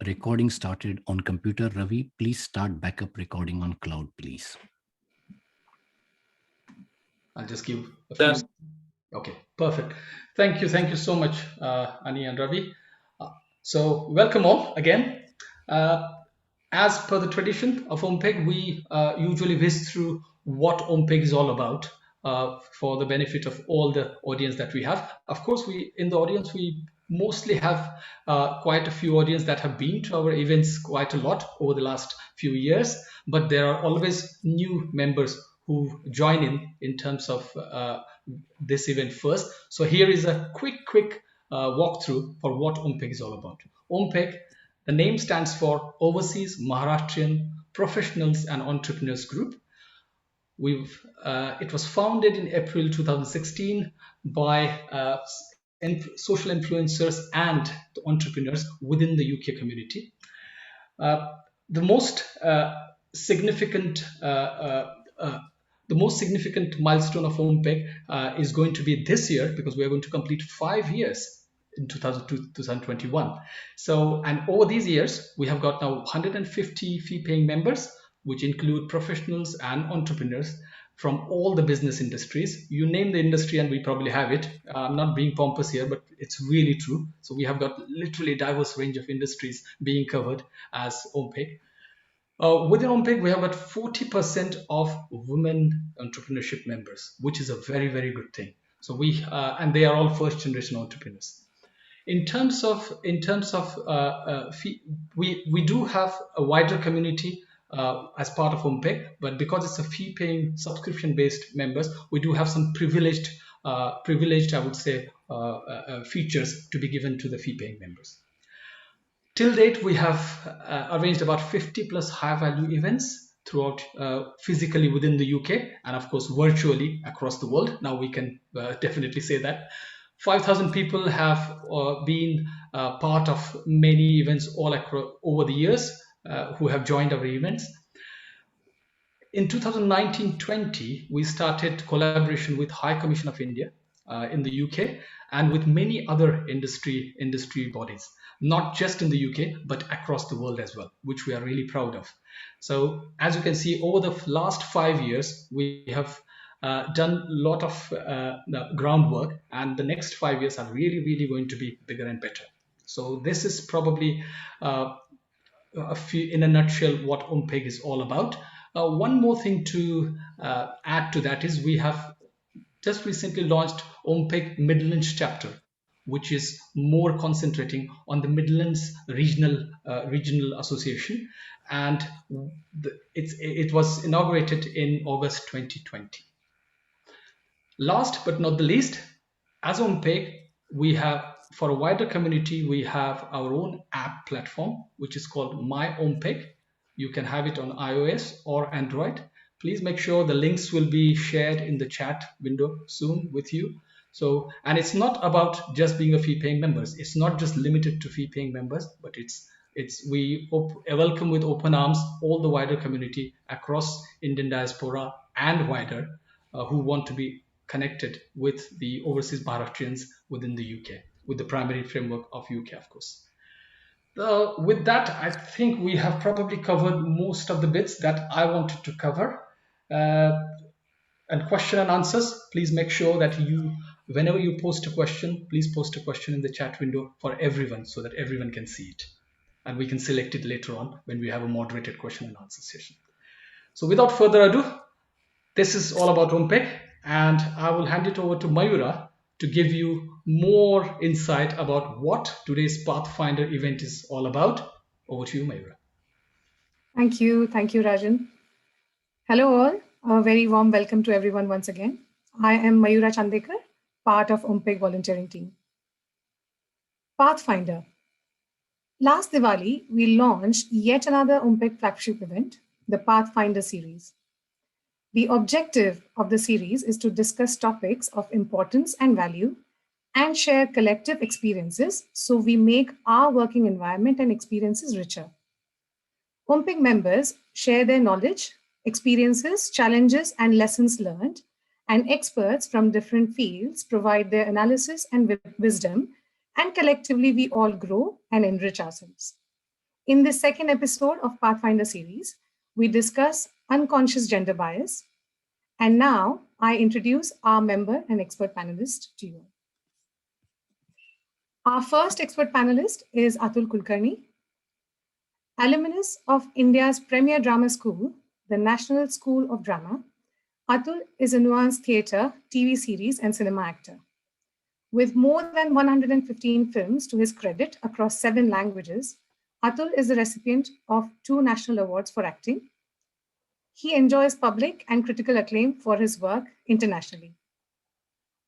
recording started on computer. Ravi, please start backup recording on cloud, please. I'll just give a few. That's Okay, perfect. Thank you so much, Ani and Ravi. So welcome all again. Uh, as per the tradition of OMPEG, we usually whiz through what OMPEG is all about for the benefit of all the audience that we have. Of course, we in the audience we mostly have quite a few audience that have been to our events quite a lot over the last few years, but there are always new members who join in terms of this event first. So here is a quick walkthrough for what OMPEG is all about. OMPEG, the name stands for Overseas Maharashtrian Professionals and Entrepreneurs Group. It was founded in April 2016 by social influencers and the entrepreneurs within the UK community. Uh, the most significant the most significant milestone of OMPEG is going to be this year, because we are going to complete 5 years in 2021. So, and over these years, we have got now 150 fee-paying members, which include professionals and entrepreneurs from all the business industries. You name the industry and we probably have it. I'm not being pompous here, but it's really true. So we have got literally diverse range of industries being covered as OMPEG. Within OMPEG, we have got 40% of women entrepreneurship members, which is a very good thing. So and they are all first generation entrepreneurs. We do have a wider community as part of OMPEG, but because it's a fee-paying subscription-based members, we do have some privileged, I would say, features to be given to the fee-paying members. Till date, we have arranged about 50 plus high-value events throughout physically within the UK and of course virtually across the world. Now we can definitely say that 5,000 people have been part of many events all across over the years who have joined our events. In 2019-20, we started collaboration with High Commission of India in the UK and with many other industry bodies, not just in the UK, but across the world as well, which we are really proud of. So as you can see, over the last 5 years, we have done a lot of groundwork, and the next 5 years are really going to be bigger and better. So this is probably in a nutshell what OMPEG is all about. One more thing to add to that is we have just recently launched OMPEG Midlands chapter, which is more concentrating on the Midlands regional association, and it was inaugurated in August 2020. Last but not the least, as OMPEG, we have, for a wider community, we have our own app platform, which is called My OMPEG. You can have it on iOS or Android. Please make sure the links will be shared in the chat window soon with you. So, and it's not about just being a fee-paying members. It's not just limited to fee-paying members, but we welcome with open arms all the wider community across Indian diaspora and wider who want to be connected with the overseas Maharashtrians within the UK, with the primary framework of UK, of course. With that, I think we have probably covered most of the bits that I wanted to cover. And question and answers, please make sure that whenever you post a question, please post a question in the chat window for everyone so that everyone can see it. And we can select it later on when we have a moderated question and answer session. So without further ado, this is all about OMPEG, and I will hand it over to Mayura to give you more insight about what today's Pathfinder event is all about. Over to you, Mayura. Thank you, Rajan. Hello all, a very warm welcome to everyone once again. I am Mayura Chandekar, part of OMPEG volunteering team. Pathfinder. Last Diwali, we launched yet another OMPEG flagship event, the Pathfinder series. The objective of the series is to discuss topics of importance and value and share collective experiences so we make our working environment and experiences richer. OMPEG members share their knowledge, experiences, challenges, and lessons learned, and experts from different fields provide their analysis and wisdom, and collectively we all grow and enrich ourselves. In this second episode of Pathfinder series, we discuss unconscious gender bias. And now I introduce our member and expert panelist to you. Our first expert panelist is Atul Kulkarni, alumnus of India's premier drama school, the National School of Drama. Atul is a nuanced theatre, TV series, and cinema actor. With more than 115 films to his credit across 7 languages, Atul is the recipient of 2 national awards for acting. He enjoys public and critical acclaim for his work internationally.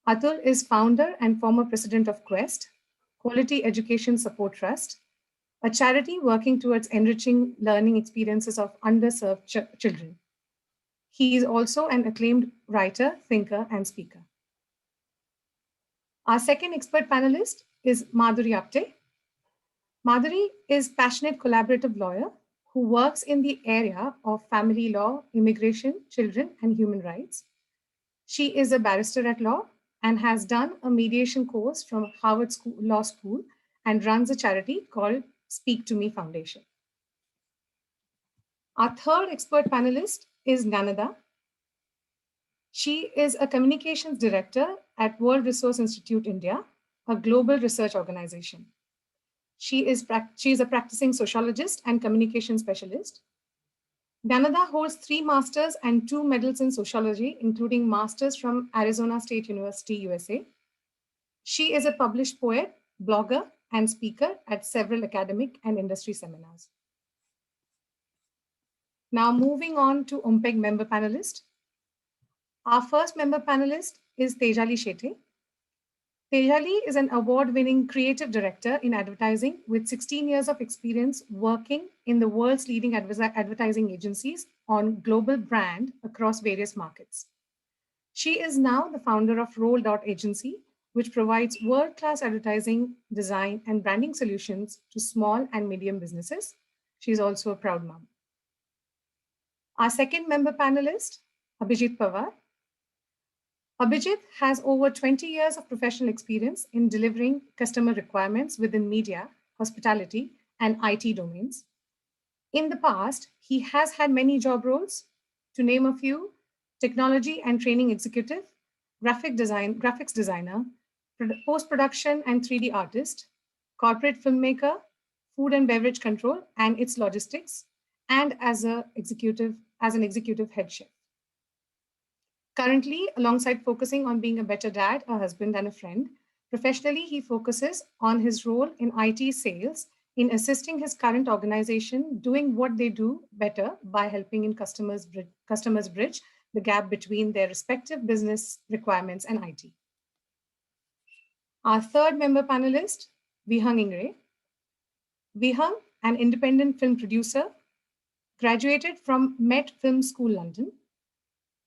Atul is founder and former president of Quest, Quality Education Support Trust, a charity working towards enriching learning experiences of underserved children. He is also an acclaimed writer, thinker, and speaker. Our second expert panelist is Madhuri Apte. Madhuri is a passionate collaborative lawyer who works in the area of family law, immigration, children, and human rights. She is a barrister at law and has done a mediation course from Harvard Law School and runs a charity called Speak to Me Foundation. Our third expert panelist is Nanada. She is a communications director at World Resource Institute India, a global research organization. She is a practicing sociologist and communication specialist. Nanada holds 3 masters and 2 medals in sociology, including masters from Arizona State University, USA. She is a published poet, blogger, and speaker at several academic and industry seminars. Now moving on to OMPEG member panelist. Our first member panelist is Tejali Shethe. Tejali is an award-winning creative director in advertising with 16 years of experience working in the world's leading advertising agencies on global brand across various markets. She is now the founder of Roll Agency, which provides world-class advertising, design, and branding solutions to small and medium businesses. She is also a proud mom. Our second member panelist, Abhijit Pawar. Abhijit has over 20 years of professional experience in delivering customer requirements within media, hospitality, and IT domains. In the past, he has had many job roles. To name a few: technology and training executive, graphics designer, post-production and 3D artist, corporate filmmaker, food and beverage control and its logistics, and as an executive head chef. Currently, alongside focusing on being a better dad, a husband, and a friend, professionally, he focuses on his role in IT sales in assisting his current organization doing what they do better by helping in customers bridge the gap between their respective business requirements and IT. Our third member panelist, Vihang Ingre. Vihang, an independent film producer, graduated from Met Film School, London.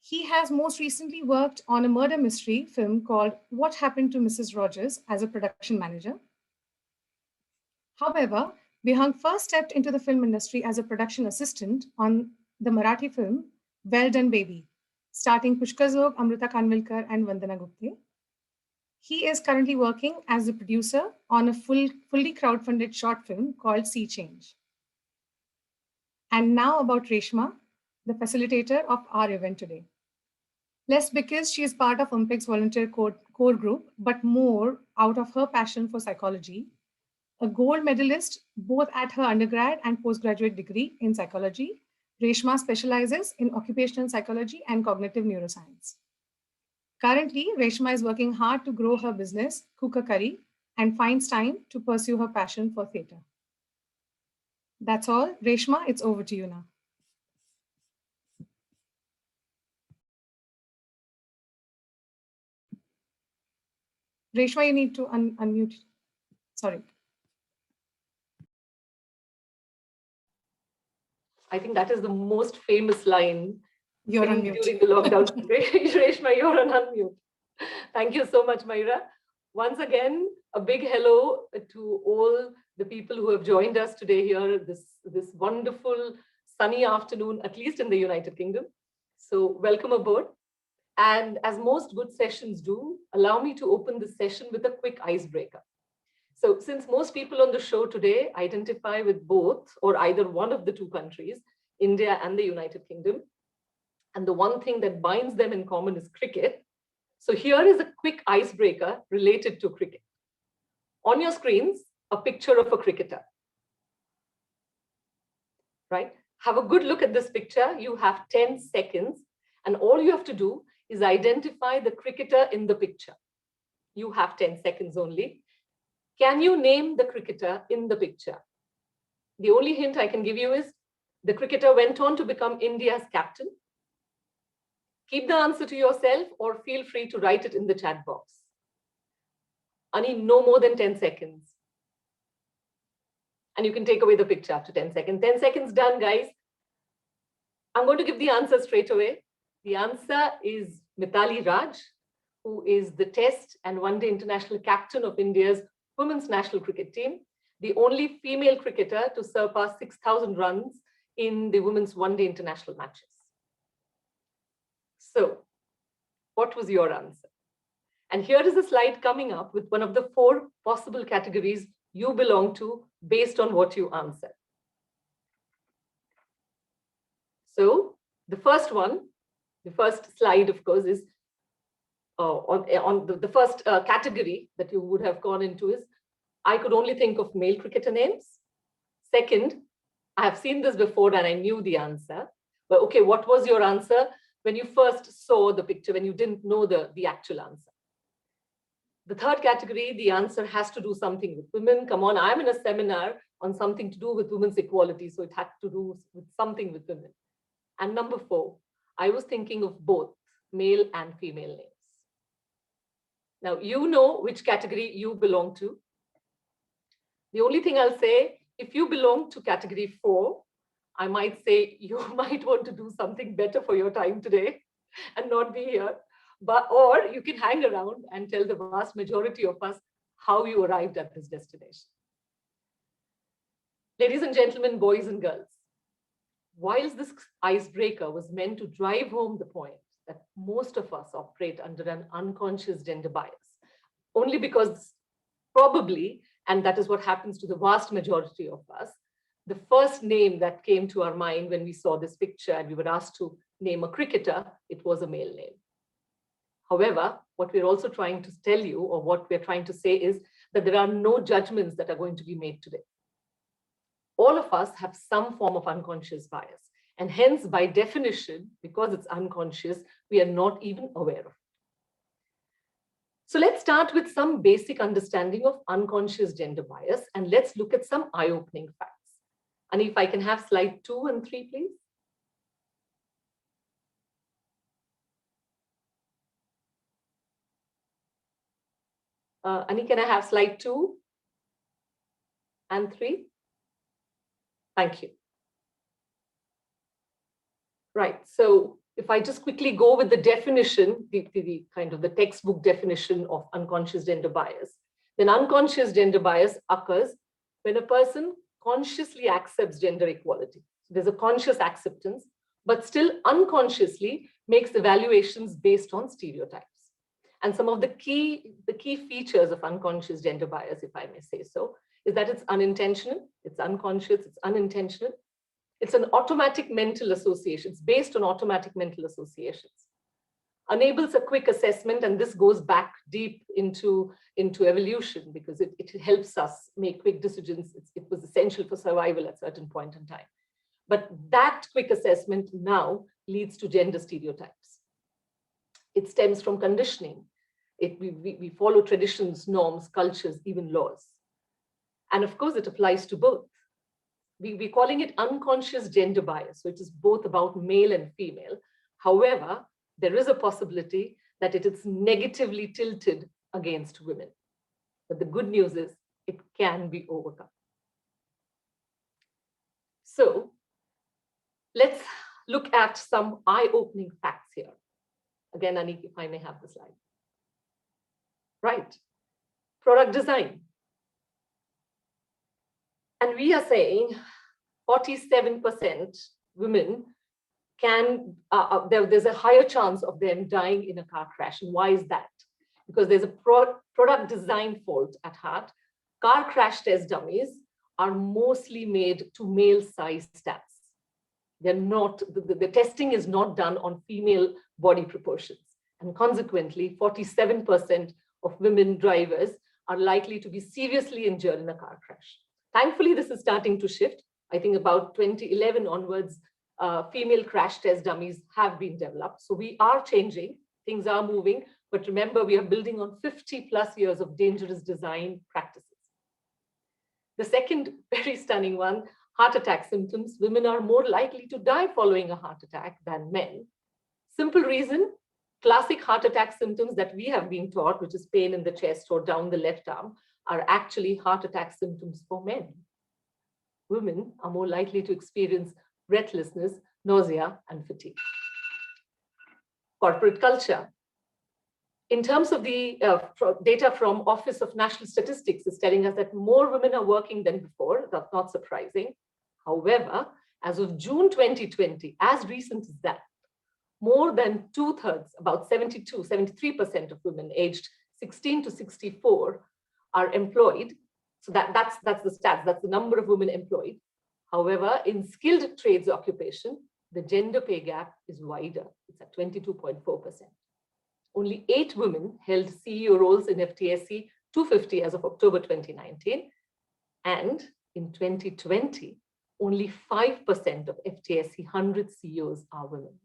He has most recently worked on a murder mystery film called What Happened to Mrs. Rogers as a production manager. However, Vihang first stepped into the film industry as a production assistant on the Marathi film Well Done Baby, starring Pushkar Zog, Amrita Kanvilkar, and Vandana Gupte. He is currently working as a producer on a fully crowdfunded short film called Sea Change. And now about Reshma, the facilitator of our event today. Less because she is part of OMPEG's volunteer core group, but more out of her passion for psychology. A gold medalist both at her undergrad and postgraduate degree in psychology, Reshma specializes in occupational psychology and cognitive neuroscience. Currently, Reshma is working hard to grow her business, Kuka Curry, and finds time to pursue her passion for theatre. That's all. Reshma, it's over to you now. Reshma, you need to unmute. Sorry. I think that is the most famous line You're on mute. during the lockdown. Reshma, you're on unmute. Thank you so much, Mayra. Once again, a big hello to all the people who have joined us today here, this wonderful sunny afternoon, at least in the United Kingdom. So welcome aboard. And as most good sessions do, allow me to open this session with a quick icebreaker. So since most people on the show today identify with both or either one of the two countries, India and the United Kingdom, and the one thing that binds them in common is cricket. So here is a quick icebreaker related to cricket. On your screens, a picture of a cricketer, right? Have a good look at this picture. You have 10 seconds, and all you have to do is identify the cricketer in the picture. You have 10 seconds only. Can you name the cricketer in the picture? The only hint I can give you is the cricketer went on to become India's captain. Keep the answer to yourself or feel free to write it in the chat box. Ani, no more than 10 seconds. And you can take away the picture after 10 seconds. 10 seconds done, guys. I'm going to give the answer straight away. The answer is Mithali Raj, who is the Test and One Day International captain of India's women's national cricket team, the only female cricketer to surpass 6,000 runs in the women's One Day International matches. So, what was your answer? And here is a slide coming up with one of the 4 possible categories you belong to based on what you answered. So, the first one, the first slide, of course, is on the first category that you would have gone into is, I could only think of male cricketer names. Second, I have seen this before and I knew the answer. But okay, what was your answer when you first saw the picture, when you didn't know the actual answer? The third category, the answer has to do something with women. Come on, I'm in a seminar on something to do with women's equality, so it had to do with something with women. And number 4, I was thinking of both male and female names. Now, you know which category you belong to. The only thing I'll say, if you belong to category 4, I might say you might want to do something better for your time today and not be here. Or you can hang around and tell the vast majority of us how you arrived at this destination. Ladies and gentlemen, boys and girls, whilst this icebreaker was meant to drive home the point that most of us operate under an unconscious gender bias, only because probably, and that is what happens to the vast majority of us, the first name that came to our mind when we saw this picture and we were asked to name a cricketer, it was a male name. However, what we're also trying to tell you, or what we're trying to say, is that there are no judgments that are going to be made today. All of us have some form of unconscious bias, and hence, by definition, because it's unconscious, we are not even aware of it. So let's start with some basic understanding of unconscious gender bias, and let's look at some eye-opening facts. And if I can have slide 2 and 3, please. Ani, can I have slide 2 and 3? Thank you. Right, so if I just quickly go with the definition, the kind of the textbook definition of unconscious gender bias, then unconscious gender bias occurs when a person consciously accepts gender equality. So there's a conscious acceptance, but still unconsciously makes evaluations based on stereotypes. And some of the key features of unconscious gender bias, if I may say so, is that it's unintentional, it's unconscious, it's unintentional. It's an automatic mental association. It's based on automatic mental associations. Enables a quick assessment, and this goes back deep into evolution because it helps us make quick decisions. It was essential for survival at a certain point in time. But that quick assessment now leads to gender stereotypes. It stems from conditioning. We follow traditions, norms, cultures, even laws. And of course, it applies to both. We're calling it unconscious gender bias. So it is both about male and female. However, there is a possibility that it is negatively tilted against women. But the good news is it can be overcome. So let's look at some eye-opening facts here. Again, Anik, if I may have the slide. Right, product design. And we are saying 47% women can, there's a higher chance of them dying in a car crash. And why is that? Because there's a product design fault at heart. car crash test dummies are mostly made to male size stats. They're not, the testing is not done on female body proportions. And consequently, 47% of women drivers are likely to be seriously injured in a car crash. Thankfully, this is starting to shift. I think about 2011 onwards, female crash test dummies have been developed. So we are changing, things are moving, but remember, we are building on 50+ years of dangerous design practices. The second very stunning one, heart attack symptoms. Women are more likely to die following a heart attack than men. Simple reason, classic heart attack symptoms that we have been taught, which is pain in the chest or down the left arm, are actually heart attack symptoms for men. Women are more likely to experience breathlessness, nausea, and fatigue. Corporate culture. In terms of the data from Office of National Statistics is telling us that more women are working than before. That's not surprising. However, as of June 2020, as recent as that, more than 2/3, about 73% of women aged 16 to 64 are employed. So that's the stats, that's the number of women employed. However, in skilled trades occupation, the gender pay gap is wider. It's at 22.4%. Only 8 women held CEO roles in FTSE 250 as of October 2019. And in 2020, only 5% of FTSE 100 CEOs are women,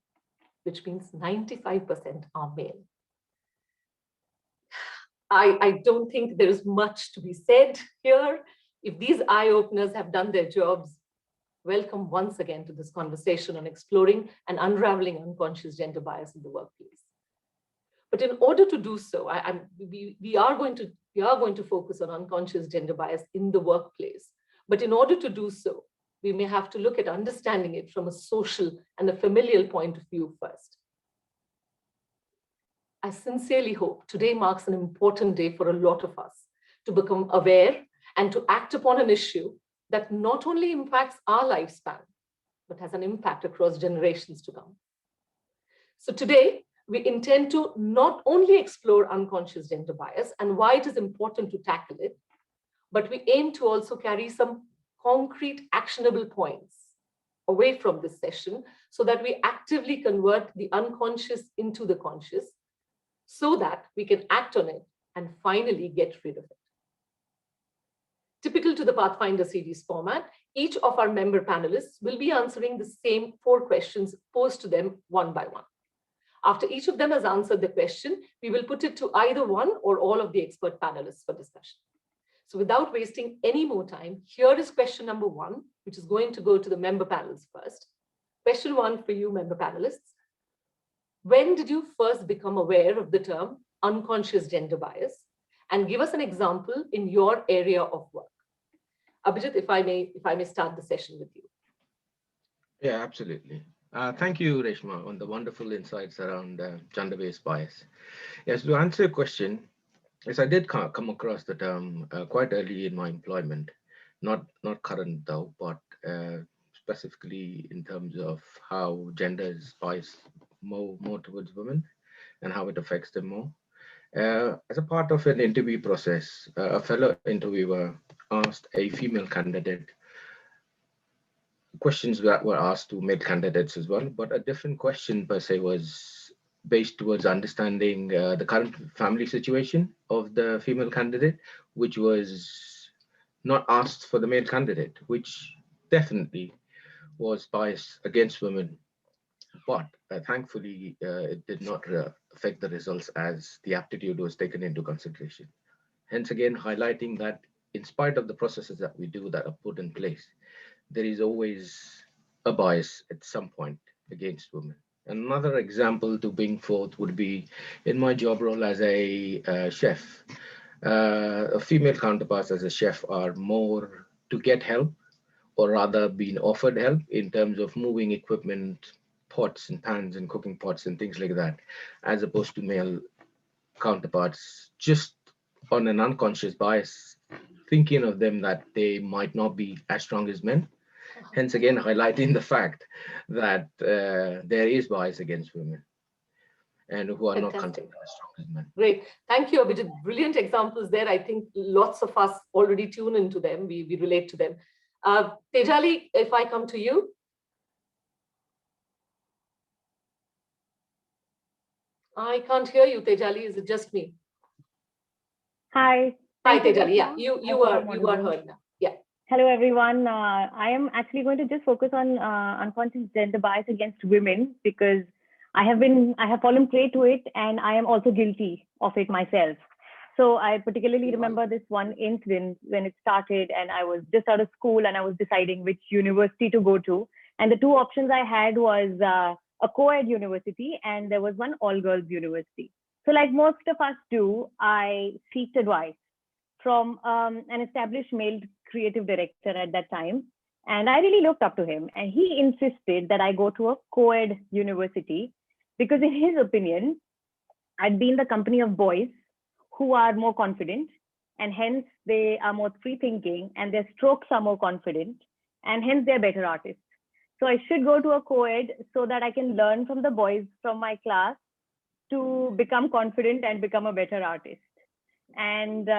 which means 95% are male. I don't think there is much to be said here. If these eye-openers have done their jobs, welcome once again to this conversation on exploring and unraveling unconscious gender bias in the workplace. But in order to do so, we are going to focus on unconscious gender bias in the workplace. But in order to do so, we may have to look at understanding it from a social and a familial point of view first. I sincerely hope today marks an important day for a lot of us to become aware and to act upon an issue that not only impacts our lifespan, but has an impact across generations to come. So today, we intend to not only explore unconscious gender bias and why it is important to tackle it, but we aim to also carry some concrete actionable points away from this session so that we actively convert the unconscious into the conscious so that we can act on it and finally get rid of it. Typical to the Pathfinder series format, each of our member panelists will be answering the same 4 questions posed to them one by one. After each of them has answered the question, we will put it to either one or all of the expert panelists for discussion. So without wasting any more time, here is question number 1, which is going to go to the member panels first. Question 1 for you, member panelists. When did you first become aware of the term unconscious gender bias? And give us an example in your area of work. Abhijit, if I may start the session with you. Yeah, absolutely. Thank you, Reshma, on the wonderful insights around gender-based bias. Yes, to answer your question, yes, I did come across the term quite early in my employment, not current though, but specifically in terms of how gender is biased more towards women and how it affects them more. As a part of an interview process, a fellow interviewer asked a female candidate questions that were asked to male candidates as well, but a different question per se was based towards understanding the current family situation of the female candidate, which was not asked for the male candidate, which definitely was biased against women. But thankfully, it did not affect the results as the aptitude was taken into consideration. Hence again, highlighting that in spite of the processes that we do that are put in place, there is always a bias at some point against women. Another example to bring forth would be in my job role as a chef. Female counterparts as a chef are more to get help, or rather being offered help in terms of moving equipment, pots and pans and cooking pots and things like that, as opposed to male counterparts, just on an unconscious bias, thinking of them that they might not be as strong as men. Hence again, highlighting the fact that there is bias against women. and who are not Fantastic. considered as strong as men. Great. Thank you, Abhijit. Brilliant examples there. I think lots of us already tune into them. We relate to them. Tejali, if I come to you. I can't hear you, Tejali. Is it just me? Hi. Hi, Thank you, Tejali. Yeah, Reshma. you I hope I'm are audible. heard now. Yeah. Hello, everyone. I am actually going to just focus on unconscious gender bias against women because I have fallen prey to it, and I am also guilty of it myself. So I particularly remember this one incident when it started, and I was just out of school and I was deciding which university to go to. And the two options I had was a co-ed university, and there was one all-girls university. So like most of us do, I seeked advice from an established male creative director at that time. And I really looked up to him. And he insisted that I go to a co-ed university because in his opinion, I'd be in the company of boys who are more confident, and hence they are more free thinking, and their strokes are more confident, and hence they're better artists. So I should go to a co-ed so that I can learn from the boys from my class to become confident and become a better artist. And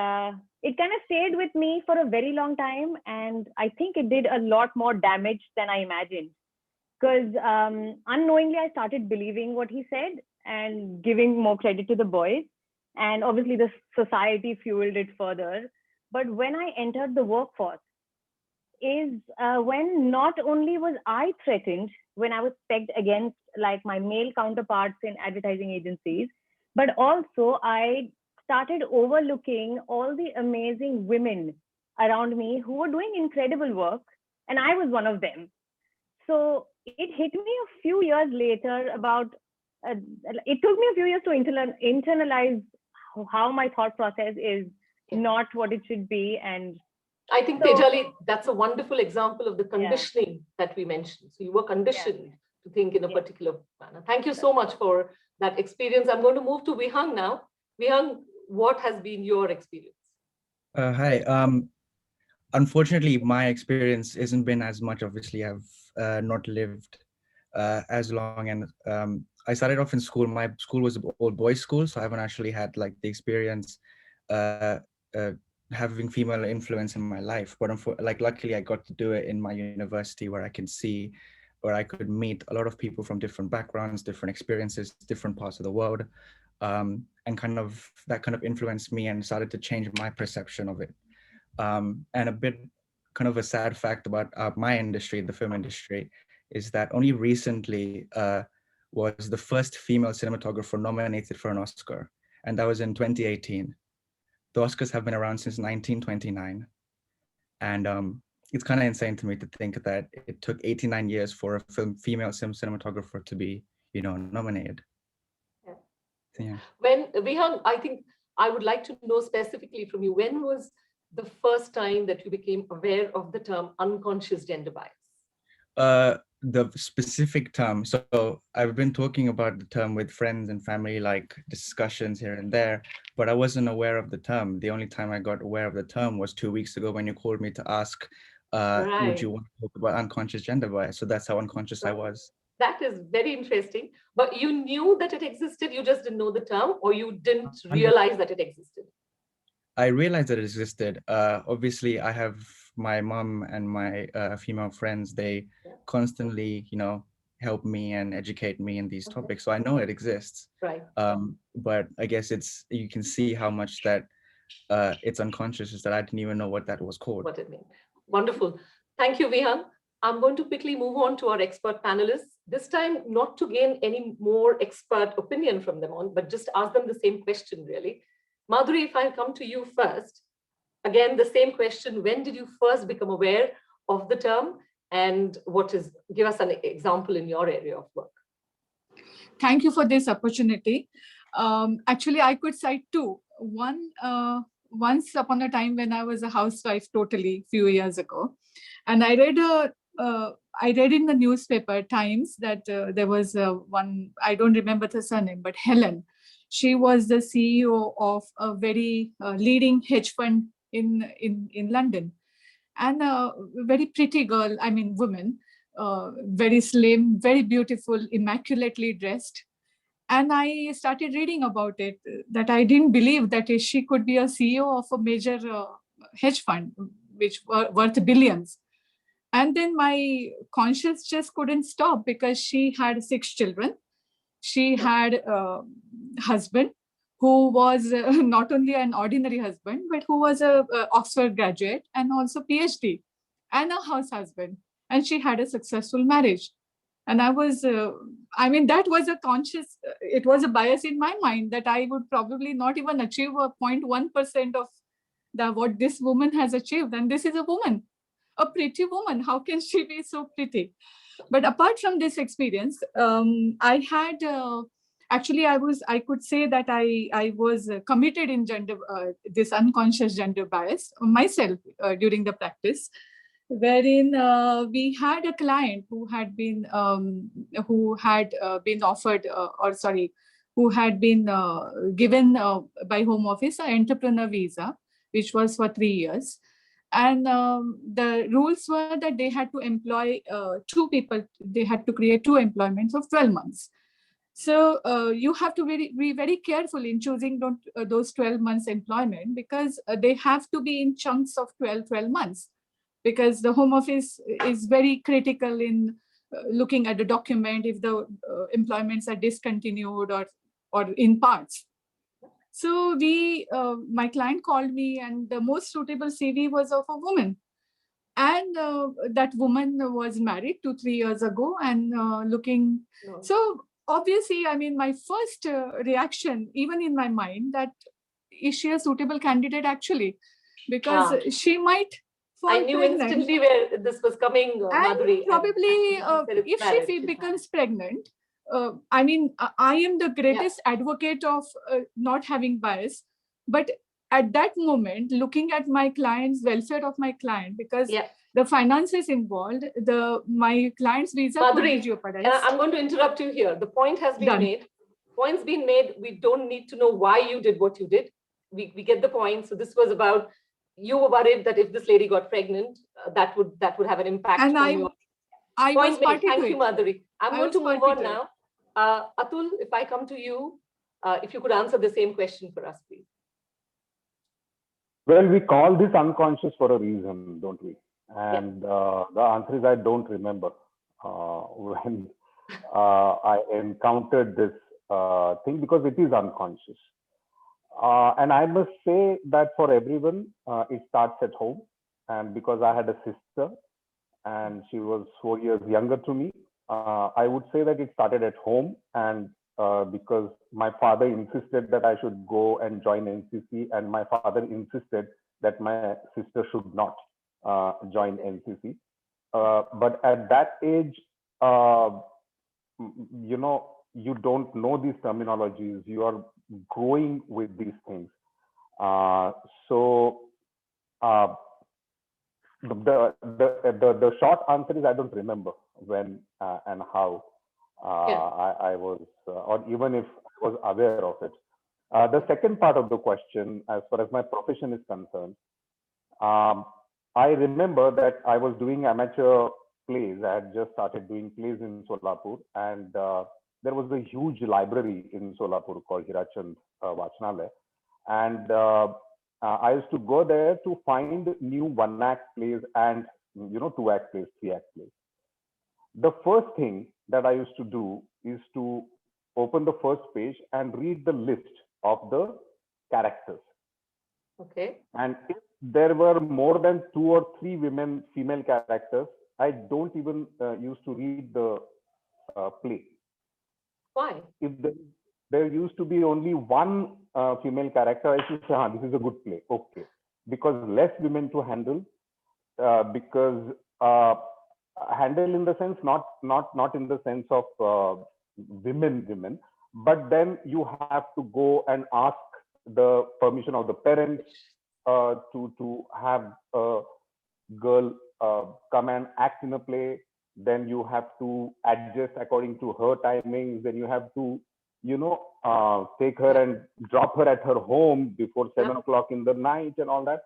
it kind of stayed with me for a very long time. And I think it did a lot more damage than I imagined. Because unknowingly, I started believing what he said and giving more credit to the boys. And obviously, the society fueled it further. But when I entered the workforce, is when not only was I threatened when I was pegged against like my male counterparts in advertising agencies, but also I started overlooking all the amazing women around me who were doing incredible work, and I was one of them. So it hit me a few years later about, it took me a few years to internalize how my thought process is not what it should be. And I think, so, Tejali, that's a wonderful example of the conditioning that we mentioned. So you were conditioned to think in a particular manner. Thank you so much for that experience. I'm going to move to Vihang now. Vihang, what has been your experience? Hi. Unfortunately, my experience hasn't been as much. Obviously, I've not lived as long, and I started off in school. My school was an all boys school, so I haven't actually had like the experience having female influence in my life. But like luckily, I got to do it in my university, where I can see, where I could meet a lot of people from different backgrounds, different experiences, different parts of the world, and that kind of influenced me and started to change my perception of it. And a bit kind of a sad fact about my industry, the film industry, is that only recently was the first female cinematographer nominated for an Oscar, and that was in 2018. The Oscars have been around since 1929, and it's kind of insane to me to think that it took 89 years for a female cinematographer to be, nominated. Yeah. When, Vihang, I think I would like to know specifically from you, when was the first time that you became aware of the term unconscious gender bias? The specific term. So I've been talking about the term with friends and family, like discussions here and there, but I wasn't aware of the term. The only time I got aware of the term was 2 weeks ago when you called me to ask, would you want to talk about unconscious gender bias? So that's how unconscious I was. That is very interesting. But you knew that it existed, you just didn't know the term, or you didn't realize that it existed? I realized that it existed. Obviously, I have my mom and my female friends. They constantly, help me and educate me in these topics. So I know it exists. Right. But I guess you can see how much that it's unconscious, is that I didn't even know what that was called. What it meant. Wonderful. Thank you, Vihang. I'm going to quickly move on to our expert panelists. This time, not to gain any more expert opinion from them on, but just ask them the same question, really. Madhuri, if I come to you first, again, the same question: when did you first become aware of the term, and give us an example in your area of work? Thank you for this opportunity. Actually, I could cite two. One, once upon a time when I was a housewife, totally few years ago, and I read in the newspaper Times that there was one, I don't remember the surname, but Helen. She was the CEO of a very leading hedge fund in London, and a very pretty girl, woman, very slim, very beautiful, immaculately dressed. And I started reading about it, that I didn't believe that she could be a CEO of a major hedge fund, which were worth billions. And then my conscience just couldn't stop, because she had 6 children. She had a husband who was not only an ordinary husband, but who was a Oxford graduate and also PhD, and a house husband. And she had a successful marriage. And I was, that was a conscious, it was a bias in my mind that I would probably not even achieve a 0.1% of what this woman has achieved. And this is a woman, a pretty woman. How can she be so pretty? But apart from this experience, I had I could say that I was committed in gender, this unconscious gender bias myself during the practice, wherein we had a client who had been offered, who had been given by Home Office an entrepreneur visa, which was for 3 years. And the rules were that they had to employ 2 people. They had to create 2 employments of 12 months. So you have to be very careful in choosing those 12 months employment, because they have to be in chunks of 12 months, because the Home Office is very critical in looking at the document if the employments are discontinued or in parts. So my client called me, and the most suitable CV was of a woman. And that woman was married 2-3 years ago and looking. No. So obviously, my first reaction, even in my mind, that is she a suitable candidate actually? Because she might fall I knew pregnant. instantly where this was coming, Madhuri. And probably if she becomes pregnant, I am the greatest advocate of not having bias. But at that moment, looking at my client's welfare of my client, because the finances involved, my client's visa could be jeopardized. I'm going to interrupt you here. The point has been made. Point's been made. We don't need to know why you did what you did. We get the point. So this was about, you were worried that if this lady got pregnant, that would have an impact. And I was made. Thank you, Madhuri. I'm going to move on now. Atul, if I come to you, if you could answer the same question for us, please. Well, we call this unconscious for a reason, don't we? And the answer is I don't remember when I encountered this thing, because it is unconscious. And I must say that for everyone, it starts at home. And because I had a sister and she was 4 years younger to me, I would say that it started at home. And because my father insisted that I should go and join NCC, and my father insisted that my sister should not join NCC. But at that age, you don't know these terminologies. You are growing with these things. So the short answer is I don't remember when and how I was, or even if I was aware of it. The second part of the question, as far as my profession is concerned, I remember that I was doing amateur plays. I had just started doing plays in Solapur, and there was a huge library in Solapur called Hirachand Vachanalaya, and I used to go there to find new 1-act plays and 2-act plays, 3-act plays. The first thing that I used to do is to open the first page and read the list of the characters. Okay. And if there were more than 2 or 3 female characters, I don't even used to read the play. Why? If there used to be only 1 female character, I should say, this is a good play. Okay. Because less women to handle, because handle in the sense, not in the sense of women, but then you have to go and ask the permission of the parents to have a girl come and act in a play. Then you have to adjust according to her timings. Then you have to, take her and drop her at her home before 7 o'clock in the night and all that.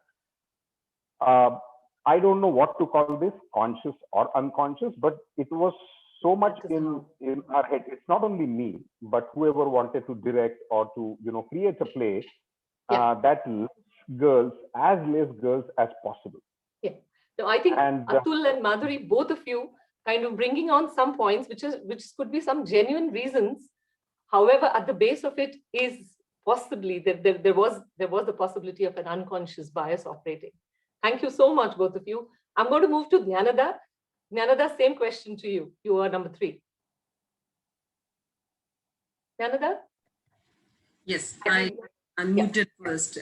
I don't know what to call this, conscious or unconscious, but it was so much in our head. It's not only me, but whoever wanted to direct or to create a play that girls as possible. Yeah. So I think and Atul and Madhuri, both of you, kind of bringing on some points, which could be some genuine reasons. However, at the base of it is possibly there was the possibility of an unconscious bias operating. Thank you so much, both of you. I'm going to move to Jnanada. Jnanada, same question to you. You are number 3. Jnanada? Yes, I unmuted first.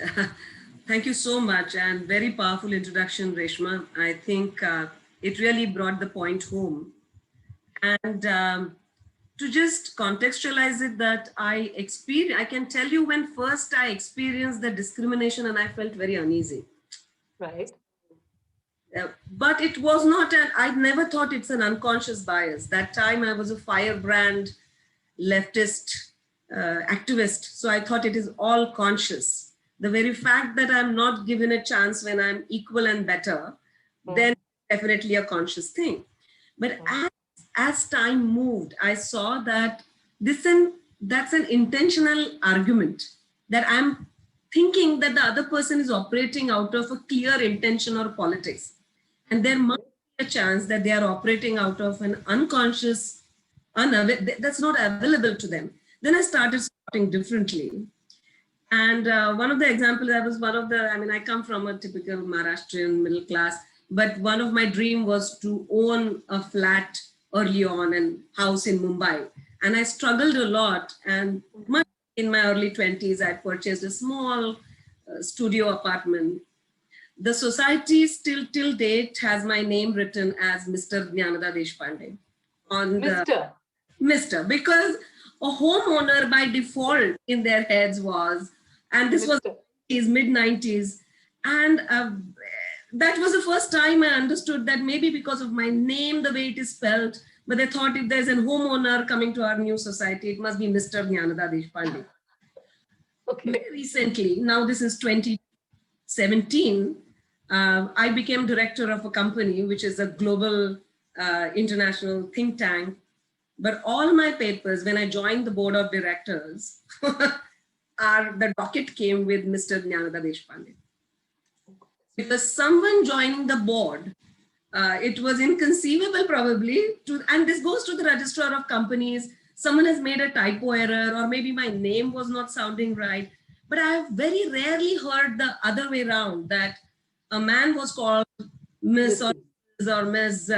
Thank you so much, and very powerful introduction, Reshma. I think it really brought the point home. And to just contextualize it, that I can tell you when first I experienced the discrimination and I felt very uneasy. Right. But it was not, I never thought it's an unconscious bias. That time I was a firebrand leftist activist. So I thought it is all conscious. The very fact that I'm not given a chance when I'm equal and better, then definitely a conscious thing. But as time moved, I saw that that's an intentional argument, that I'm thinking that the other person is operating out of a clear intention or politics. And there must be a chance that they are operating out of an unconscious, that's not available to them. Then I started spotting differently. And one of the examples, I come from a typical Maharashtrian middle class, but one of my dream was to own a flat early on and house in Mumbai. And I struggled a lot. And in my early 20s, I purchased a small studio apartment. The society still till date has my name written as Mr. Jnanada Deshpande. Mr. Because a homeowner by default in their heads was, and this was his mid-90s, and that was the first time I understood that maybe because of my name, the way it is spelled, but they thought if there's a homeowner coming to our new society, it must be Mr. Jnanada Deshpande. Okay. Very recently, now this is 2017, I became director of a company, which is a global international think tank. But all my papers, when I joined the board of directors, the docket came with Mr. Jnanada Deshpande. Because someone joining the board, it was inconceivable probably, and this goes to the registrar of companies, someone has made a typo error, or maybe my name was not sounding right. But I have very rarely heard the other way around, that a man was called Miss or Ms.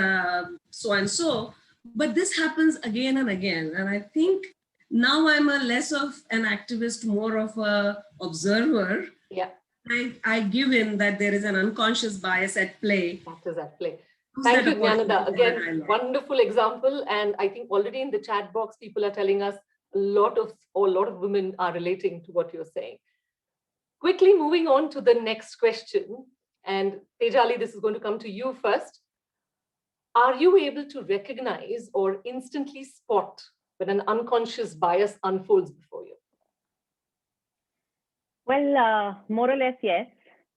So-and-so. But this happens again and again. And I think now I'm less of an activist, more of an observer. Yeah. I give in that there is an unconscious bias at play. Factors at play. Thank you, Jnanada. Again, wonderful example. And I think already in the chat box, people are telling us a lot of women are relating to what you're saying. Quickly moving on to the next question. And Tejali, this is going to come to you first. Are you able to recognize or instantly spot when an unconscious bias unfolds before you? Well, more or less, yes.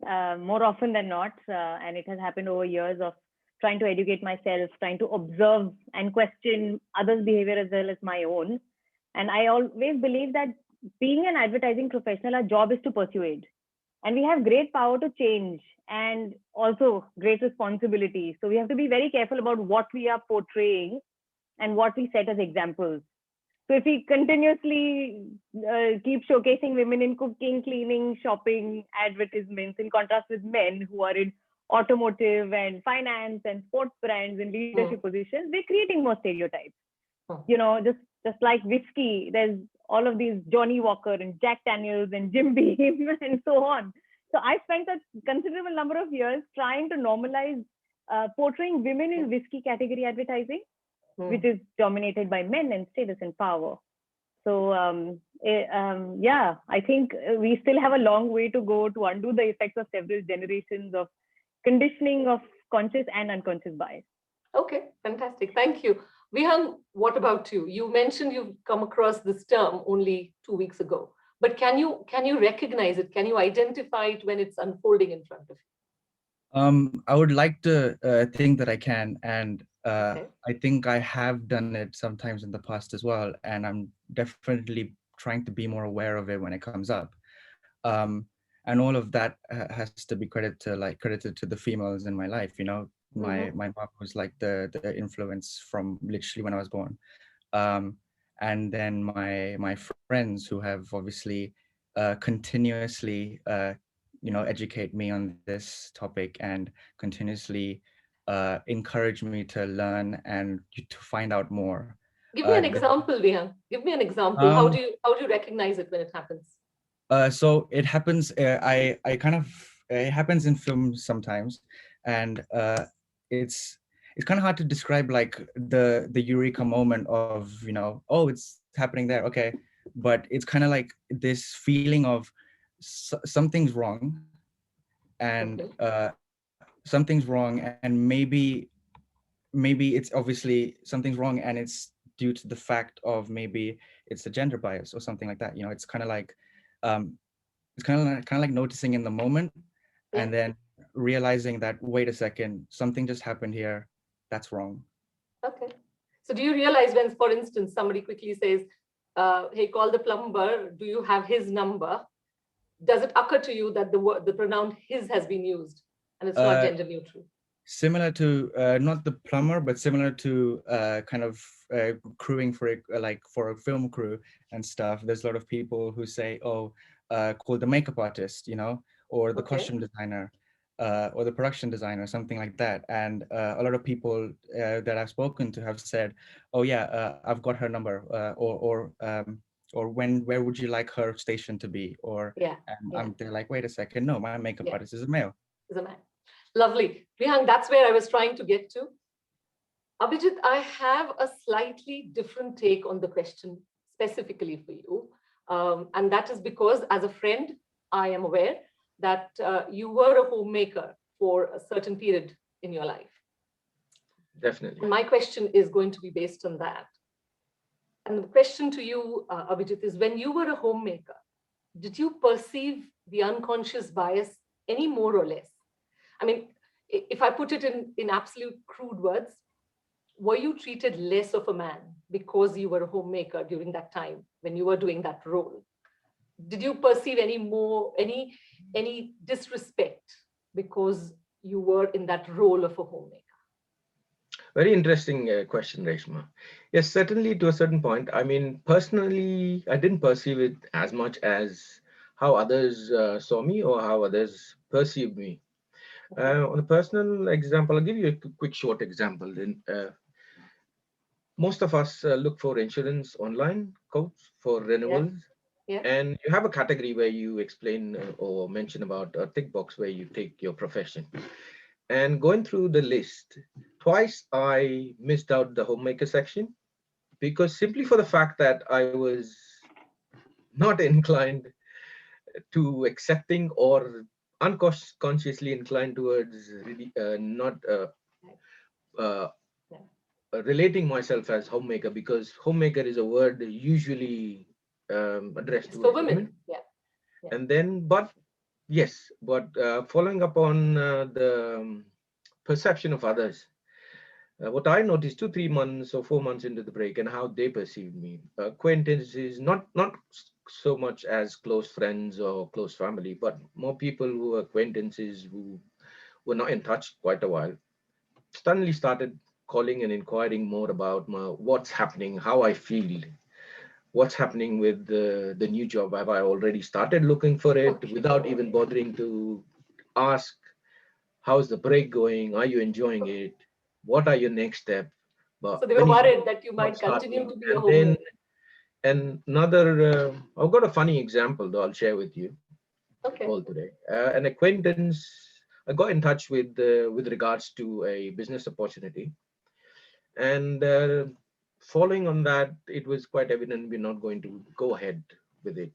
More often than not. And it has happened over years of trying to educate myself, trying to observe and question others' behavior as well as my own. And I always believe that being an advertising professional, our job is to persuade. And we have great power to change and also great responsibility. So we have to be very careful about what we are portraying and what we set as examples. So if we continuously keep showcasing women in cooking, cleaning, shopping, advertisements, in contrast with men who are in automotive and finance and sports brands and leadership positions, we're creating more stereotypes. You know, just like whiskey, there's all of these Johnny Walker and Jack Daniels and Jim Beam and so on. So I spent a considerable number of years trying to normalize portraying women in whiskey category advertising, which is dominated by men and status and power. So yeah, I think we still have a long way to go to undo the effects of several generations of conditioning of conscious and unconscious bias. Okay, fantastic. Thank you. Vihang, what about you? You mentioned you've come across this term only 2 weeks ago, but can you recognize it? Can you identify it when it's unfolding in front of you? I would like to think that I can, and Okay. I think I have done it sometimes in the past as well, and I'm definitely trying to be more aware of it when it comes up. And all of that has to be credited to the females in my life. You know, my mom was like the influence from literally when I was born. And then my friends who have obviously continuously educate me on this topic and continuously encourage me to learn and to find out more. Give me an example, Vihan. Give me an example. How do you recognize it when it happens? So it happens. I kind of it happens in films sometimes, and it's kind of hard to describe like the eureka moment of, you know, oh, it's happening there, okay, but it's kind of like this feeling of something's wrong, and something's wrong, and maybe it's obviously something's wrong, and it's due to the fact of maybe it's a gender bias or something like that. You know, it's kind of like it's kind of like noticing in the moment, and then realizing that, wait a second, something just happened here, that's wrong. Okay. So do you realize when, for instance, somebody quickly says, hey, call the plumber, do you have his number? Does it occur to you that the pronoun his has been used and it's not gender neutral? Similar to not the plumber, but similar to kind of crewing for for a film crew and stuff. There's a lot of people who say, oh, call the makeup artist, you know, or the costume designer, or the production designer, something like that. And a lot of people that I've spoken to have said, oh yeah, I've got her number, or where would you like her station to be? Or they're like, wait a second, no, my makeup artist is a male. Is a man. Lovely. Vihang, that's where I was trying to get to. Abhijit, I have a slightly different take on the question specifically for you. And that is because as a friend, I am aware that you were a homemaker for a certain period in your life. Definitely. And my question is going to be based on that. And the question to you, Abhijit, is when you were a homemaker, did you perceive the unconscious bias any more or less? I mean, if I put it in absolute crude words, were you treated less of a man because you were a homemaker during that time when you were doing that role? Did you perceive any disrespect because you were in that role of a homemaker? Very interesting question, Reshma. Yes, certainly to a certain point. I mean, personally, I didn't perceive it as much as how others saw me or how others perceived me. On a personal example, I'll give you a quick short example. Most of us look for insurance online quotes for renewals. Yeah. And you have a category where you explain or mention about a tick box where you take your profession. And going through the list, twice I missed out the homemaker section because simply for the fact that I was not inclined to accepting or unconsciously inclined towards not relating myself as homemaker, because homemaker is a word usually addressed to women. Yeah. And then, but following up on the perception of others, what I noticed 2-3 months or 4 months into the break and how they perceived me, acquaintances, not so much as close friends or close family, but more people who were acquaintances who were not in touch quite a while, suddenly started calling and inquiring more about what's happening, how I feel, what's happening with the new job. Have I already started looking for it without even bothering to ask, how's the break going? Are you enjoying it? What are your next steps? So they were worried that you might continue to be a homemaker. And another, I've got a funny example though I'll share with you all today. An acquaintance, I got in touch with regards to a business opportunity. And following on that, it was quite evident we're not going to go ahead with it,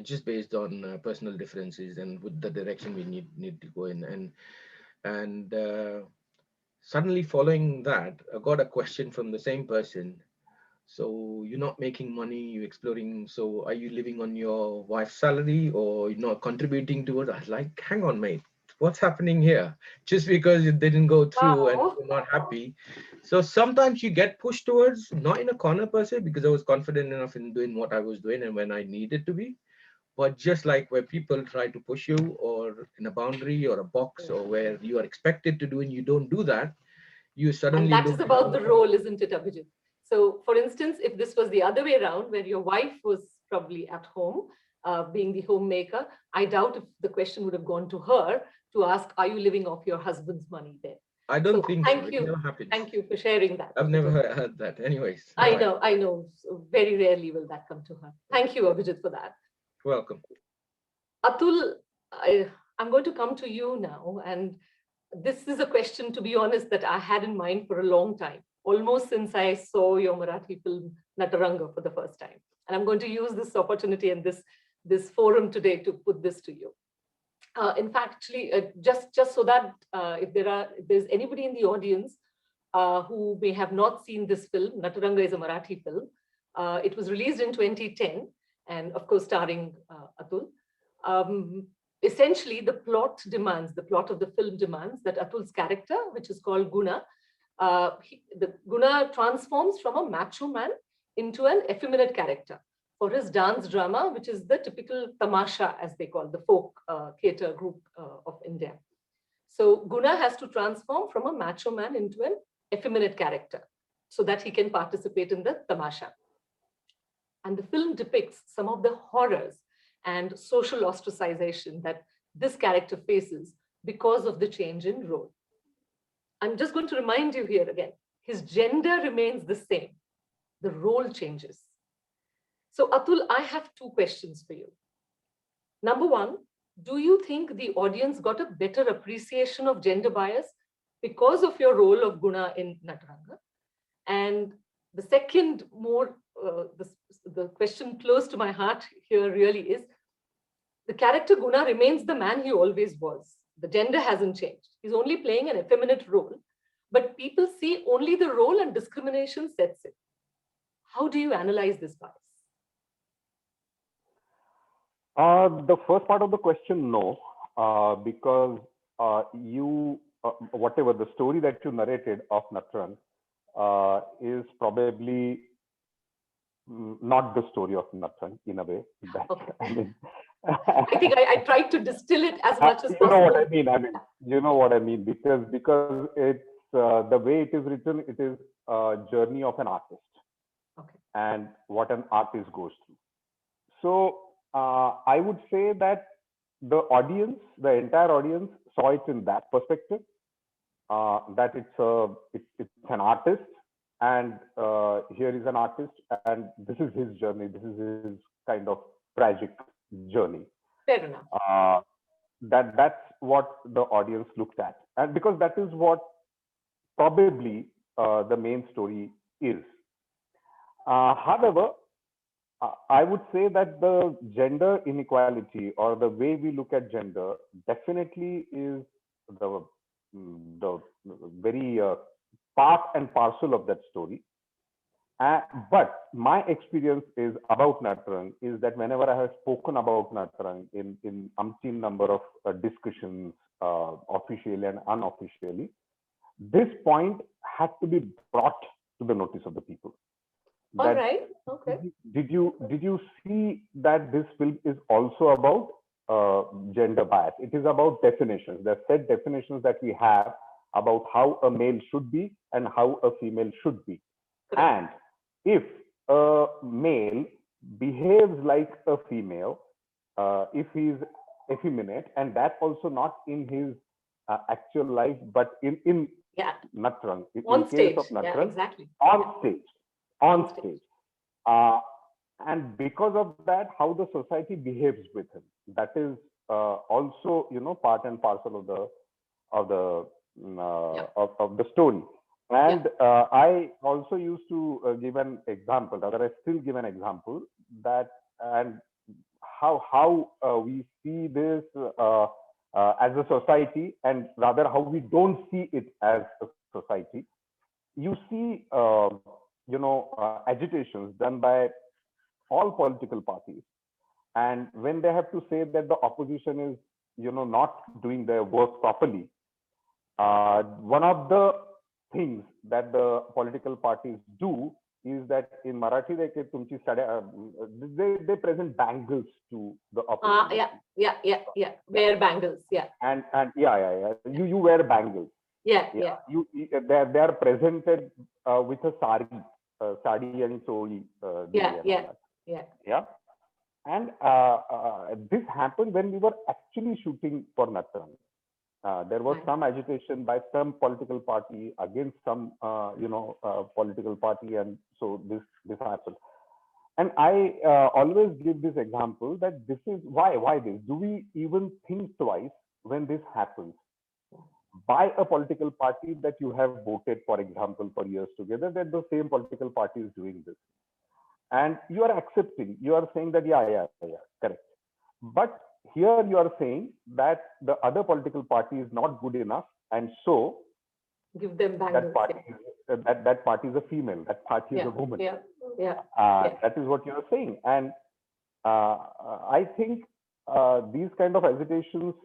just based on personal differences and with the direction we need to go in. And suddenly following that, I got a question from the same person. So you're not making money, you're exploring. So are you living on your wife's salary or you're not contributing towards? I was like, hang on, mate. what's happening here? Just because it didn't go through and Wow. you're not happy. So sometimes you get pushed towards, not in a corner per se, because I was confident enough in doing what I was doing and when I needed to be, but just like where people try to push you or in a boundary or a box or where you are expected to do and you don't do that, you And suddenly that look. is about the role, isn't it, Abhijit? So, for instance, if this was the other way around, where your wife was probably at home, being the homemaker, I doubt if the question would have gone to her to ask, are you living off your husband's money there? I don't So think so. thank It you. never happens. Thank you for sharing that. I've never heard that. Anyways. I know. So very rarely will that come to her. Thank you, Abhijit, for that. Welcome. Atul, I'm going to come to you now. And this is a question, to be honest, that I had in mind for a long time, almost since I saw your Marathi film Nataranga for the first time. And I'm going to use this opportunity and this forum today to put this to you. In fact, actually, just so that if there's anybody in the audience who may have not seen this film, Nataranga is a Marathi film. It was released in 2010, and of course, starring Atul. Essentially, the plot of the film demands that Atul's character, which is called Guna, Guna transforms from a macho man into an effeminate character for his dance drama, which is the typical tamasha, as they call the folk theatre group of India. So Guna has to transform from a macho man into an effeminate character so that he can participate in the tamasha. And the film depicts some of the horrors and social ostracization that this character faces because of the change in role. I'm just going to remind you here again, his gender remains the same. The role changes. So Atul, I have two questions for you. Number one, do you think the audience got a better appreciation of gender bias because of your role of Guna in Nataranga? And the second, the question close to my heart here really is, the character Guna remains the man he always was. The gender hasn't changed. He's only playing an effeminate role, but people see only the role and discrimination sets in. How do you analyze this bias? The first part of the question, no, because whatever the story that you narrated of Natarang is probably not the story of Natarang in a way. That, okay. I mean, I think I tried to distill it as much as possible. You know what I mean. You know what I mean, because it's the way it is written. It is a journey of an artist, okay, and what an artist goes through. So I would say that the audience, the entire audience, saw it in that perspective. That it's an artist, and here is an artist, and this is his journey. This is his kind of tragic journey. Fair enough. That's what the audience looked at, and because that is what probably the main story is. However, I would say that the gender inequality or the way we look at gender definitely is the very part and parcel of that story. But my experience is about Natarang is that whenever I have spoken about Natarang in umpteen number of discussions, officially and unofficially, this point had to be brought to the notice of the people. All right. Okay. Did you see that this film is also about gender bias? It is about definitions. There are set definitions that we have about how a male should be and how a female should be. Correct. And if a male behaves like a female, if he's effeminate, and that also not in his actual life, but in Natarang, on stage, of Natarang, exactly. On stage. And because of that, how the society behaves with him, that is also, part and parcel of the story. And I also used to give an example, rather I still give an example, that and how we see this as a society, and rather how we don't see it as a society. You see agitations done by all political parties, and when they have to say that the opposition is not doing their work properly, one of the things that the political parties do is that in Marathi they present bangles to the opposition. Yeah. Wear bangles, yeah. And yeah. You wear bangles. Yeah. They are presented with a sari and choli. Yeah. And this happened when we were actually shooting for Natran. There was some agitation by some political party against some, political party, and so this happened. And I always give this example that this is why this. Do we even think twice when this happens? By a political party that you have voted, for example, for years together, that the same political party is doing this. And you are accepting, you are saying that, yeah, correct. But here you are saying that the other political party is not good enough, and so give them bangles. That party is a female, that party is a woman. Yeah. That is what you are saying. And I think these kind of agitations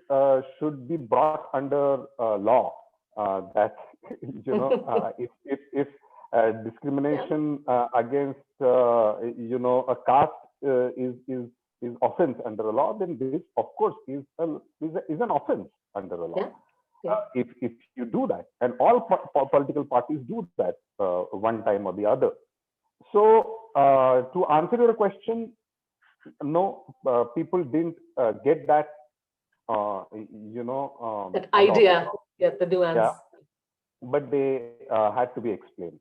should be brought under law. That if discrimination against a caste is offense under the law, then this of course is an offense under the law. If you do that, and all political parties do that one time or the other. So to answer your question, no, people didn't get that that idea, the nuance. Yeah, but they had to be explained.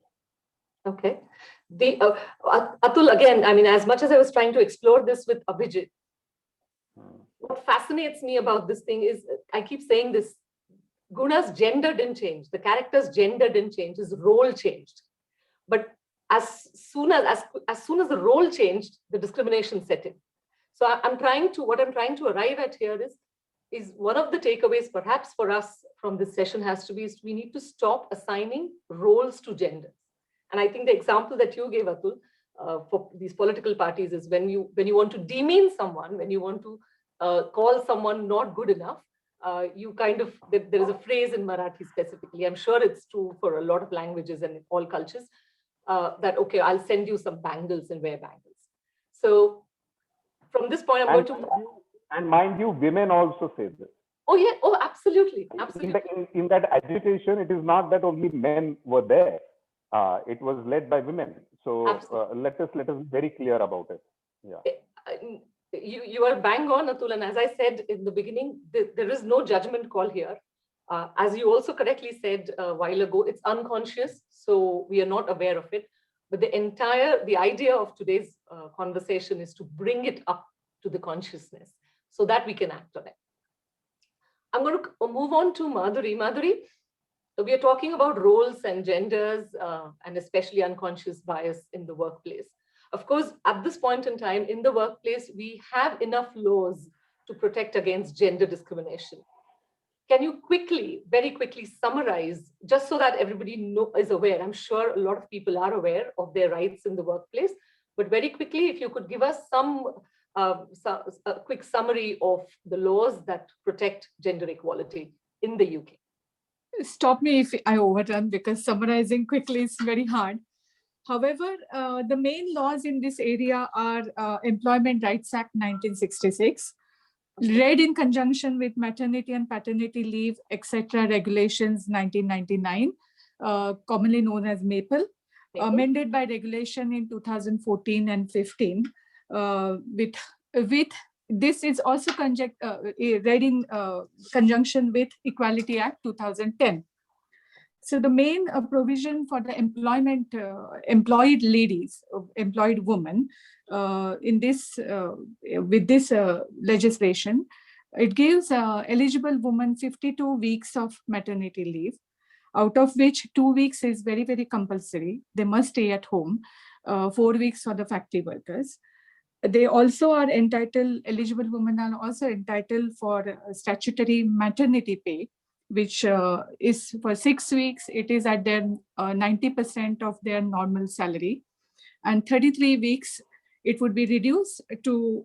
Okay. Atul, again, I mean, as much as I was trying to explore this with Abhijit, what fascinates me about this thing is, I keep saying this, Guna's gender didn't change, the character's gender didn't change, his role changed. But as soon as the role changed, the discrimination set in. So what I'm trying to arrive at here is one of the takeaways perhaps for us from this session has to be, is we need to stop assigning roles to gender. And I think the example that you gave, Atul, for these political parties is when you want to demean someone, when you want to call someone not good enough, you kind of, there is a phrase in Marathi specifically, I'm sure it's true for a lot of languages and in all cultures, that, okay, I'll send you some bangles and wear bangles. So from this point, I'm going to... And mind you, women also say this. Oh, yeah. Oh, absolutely. In that agitation, it is not that only men were there. It was led by women. So let us be very clear about it. Yeah. You are bang on, Atul. And as I said in the beginning, there is no judgment call here. As you also correctly said a while ago, it's unconscious. So we are not aware of it. But the idea of today's conversation is to bring it up to the consciousness so that we can act on it. I'm going to move on to Madhuri. Madhuri, we are talking about roles and genders and especially unconscious bias in the workplace. Of course, at this point in time in the workplace, we have enough laws to protect against gender discrimination. Can you very quickly summarize, just so that everybody is aware? I'm sure a lot of people are aware of their rights in the workplace, but very quickly, if you could give us a quick summary of the laws that protect gender equality in the UK. Stop me if I overrun, because summarizing quickly is very hard. However, the main laws in this area are Employment Rights Act 1966, read in conjunction with Maternity and Paternity Leave, etc. Regulations 1999, commonly known as MAPLE, amended by regulation in 2014 and 15. With this is also read in conjunction with Equality Act 2010. So the main provision for the employed ladies, employed women, in this with this legislation, it gives eligible women 52 weeks of maternity leave, out of which 2 weeks is very, very compulsory. They must stay at home. 4 weeks for the factory workers. They also are entitled, eligible women are also entitled for statutory maternity pay, which is for 6 weeks, it is at their 90% of their normal salary. And 33 weeks, it would be reduced to,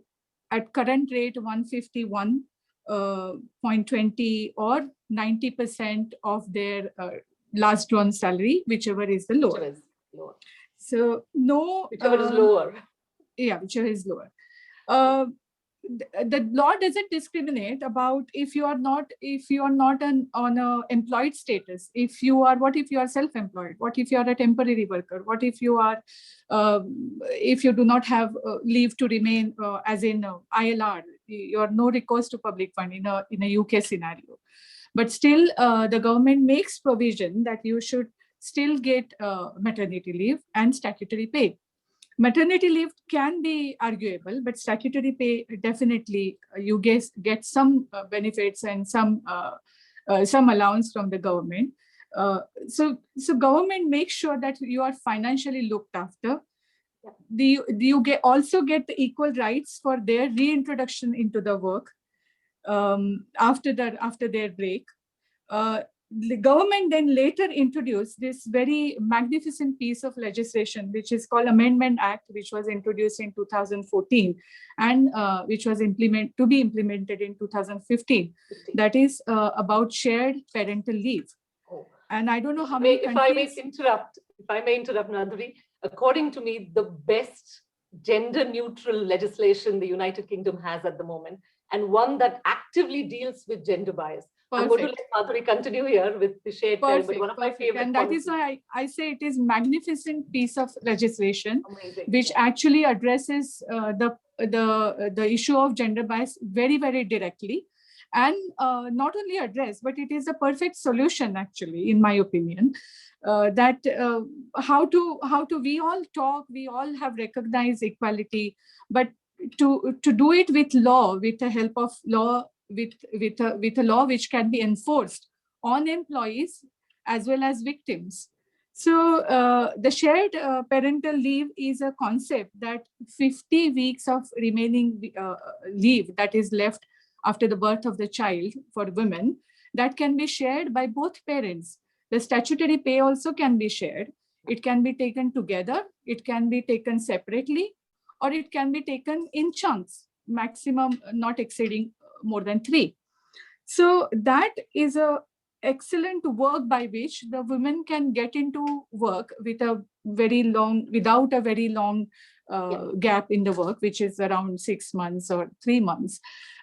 at current rate, 151 0.20 or 90% of their last drawn salary, whichever is the lower. Whichever is lower. So no, Whichever is lower. Yeah, whichever is lower. The law doesn't discriminate about if you are not on a employed status. If you are self-employed? What if you are a temporary worker? What if you are if you do not have leave to remain as in ILR? You are no recourse to public fund in a UK scenario. But still, the government makes provision that you should still get maternity leave and statutory pay. Maternity leave can be arguable, but statutory pay definitely you get some benefits and some allowance from the government. So government makes sure that you are financially looked after. You also get the equal rights for their reintroduction into the work after their break. The government then later introduced this very magnificent piece of legislation, which is called Amendment Act, which was introduced in 2014 and which was to be implemented in 2015. That is about shared parental leave. Oh. And I don't know how many countries... If I may interrupt, Nadhuri, according to me, the best gender-neutral legislation the United Kingdom has at the moment, and one that actively deals with gender bias. Perfect. I'm going to let Madhuri continue here with the shared parent, but one of my favorite and that policies. is why I say it is magnificent piece of legislation. Amazing. Which actually addresses the issue of gender bias very, very directly, and not only address, but it is a perfect solution actually, in my opinion. That how to we all talk, we all have recognized equality, but to do it with law, with the help of law, with a law which can be enforced on employees as well as victims. So the shared parental leave is a concept that 50 weeks of remaining leave that is left after the birth of the child for women, that can be shared by both parents. The statutory pay also can be shared. It can be taken together, it can be taken separately, or it can be taken in chunks, maximum not exceeding more than 3. So that is a excellent work by which the women can get into work without a very long gap in the work, which is around 6 months or 3 months,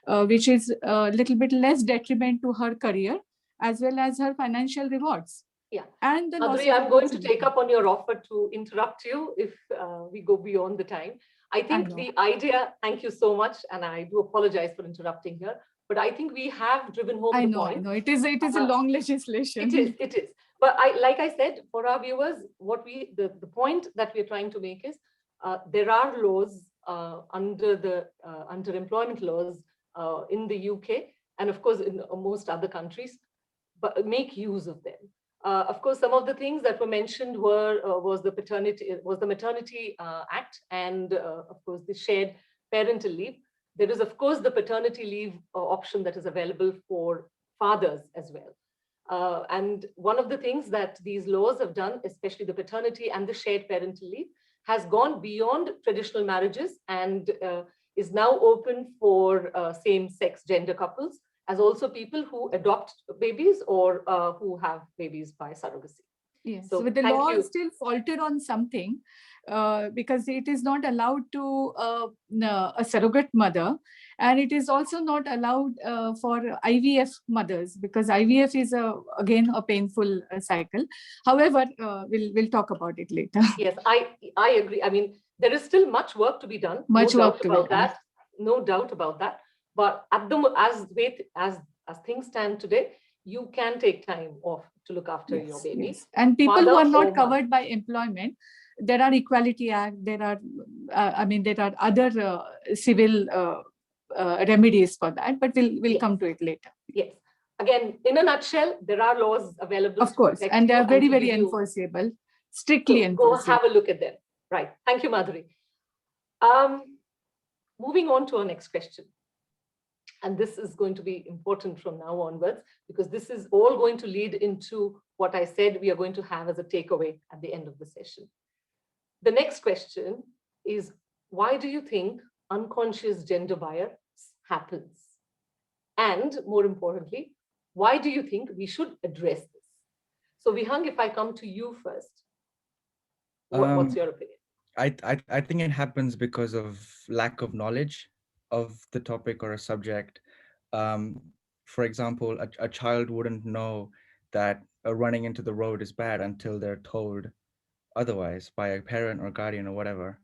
which is a little bit less detriment to her career as well as her financial rewards. Yeah. And Madhuri, I'm going to take up on your offer to interrupt you if we go beyond the time. I think the idea, thank you so much, and I do apologize for interrupting here, but I think we have driven home the point. I know, it is a long legislation. It is. But like I said, for our viewers, the point that we're trying to make is there are laws under employment laws in the UK, and of course in most other countries, but make use of them. Of course, some of the things that were mentioned was the Maternity Act, and of course the shared parental leave. There is of course the paternity leave option that is available for fathers as well. And one of the things that these laws have done, especially the paternity and the shared parental leave, has gone beyond traditional marriages and is now open for same-sex gender couples, as also people who adopt babies or who have babies by surrogacy. Yes, so the law is still faltered on something because it is not allowed to a surrogate mother, and it is also not allowed for IVF mothers, because IVF is again a painful cycle. However, we'll talk about it later. Yes, I agree. I mean, there is still much work to be done. No doubt about that. But as things stand today, you can take time off to look after your baby. Yes. And people who are not covered by employment, there are Equality Act, there are other civil remedies for that, but we'll come to it later. Yes. Again, in a nutshell, there are laws available. Of course, and they are very, very enforceable, strictly enforceable. Go have a look at them. Right. Thank you, Madhuri. Moving on to our next question. And this is going to be important from now onwards, because this is all going to lead into what I said we are going to have as a takeaway at the end of the session. The next question is, why do you think unconscious gender bias happens? And more importantly, why do you think we should address this? So Vihang, if I come to you first, what's your opinion? I think it happens because of lack of knowledge of the topic or a subject. For example, a child wouldn't know that running into the road is bad until they're told otherwise by a parent or guardian or whatever.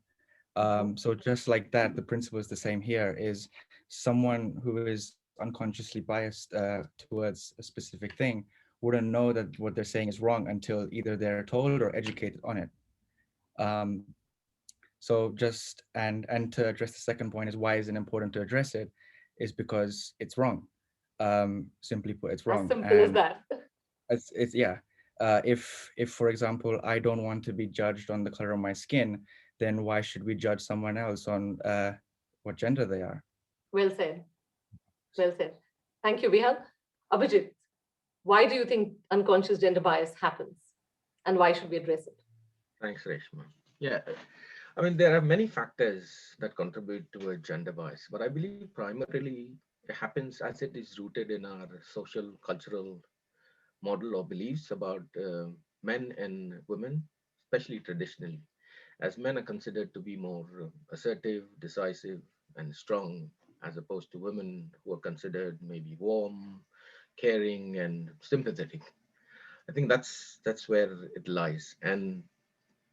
So just like that, the principle is the same here, is someone who is unconsciously biased towards a specific thing wouldn't know that what they're saying is wrong until either they're told or educated on it. So just, and to address the second point is, why is it important to address it, is because it's wrong. Simply put, it's wrong. As simple as that. It's yeah. If for example, I don't want to be judged on the color of my skin, then why should we judge someone else on what gender they are? Well said. Well said. Thank you, Vihang. Abhijit, why do you think unconscious gender bias happens, and why should we address it? Thanks, Reshma. Yeah, I mean, there are many factors that contribute to a gender bias, but I believe primarily it happens as it is rooted in our social, cultural model or beliefs about men and women, especially traditionally, as men are considered to be more assertive, decisive, and strong, as opposed to women who are considered maybe warm, caring, and sympathetic. I think that's where it lies. And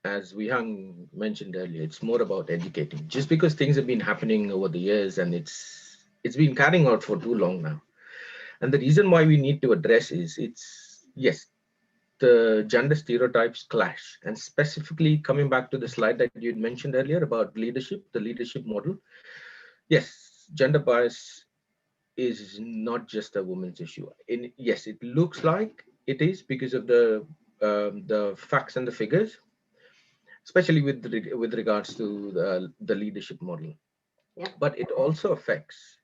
as Vihang mentioned earlier, it's more about educating. Just because things have been happening over the years and it's been carrying out for too long now. And the reason why we need to address is, yes, the gender stereotypes clash. And specifically coming back to the slide that you had mentioned earlier about leadership, the leadership model. Yes, gender bias is not just a woman's issue. Yes, it looks like it is because of the facts and the figures, especially with regards to the leadership model. Yeah. But it also affects,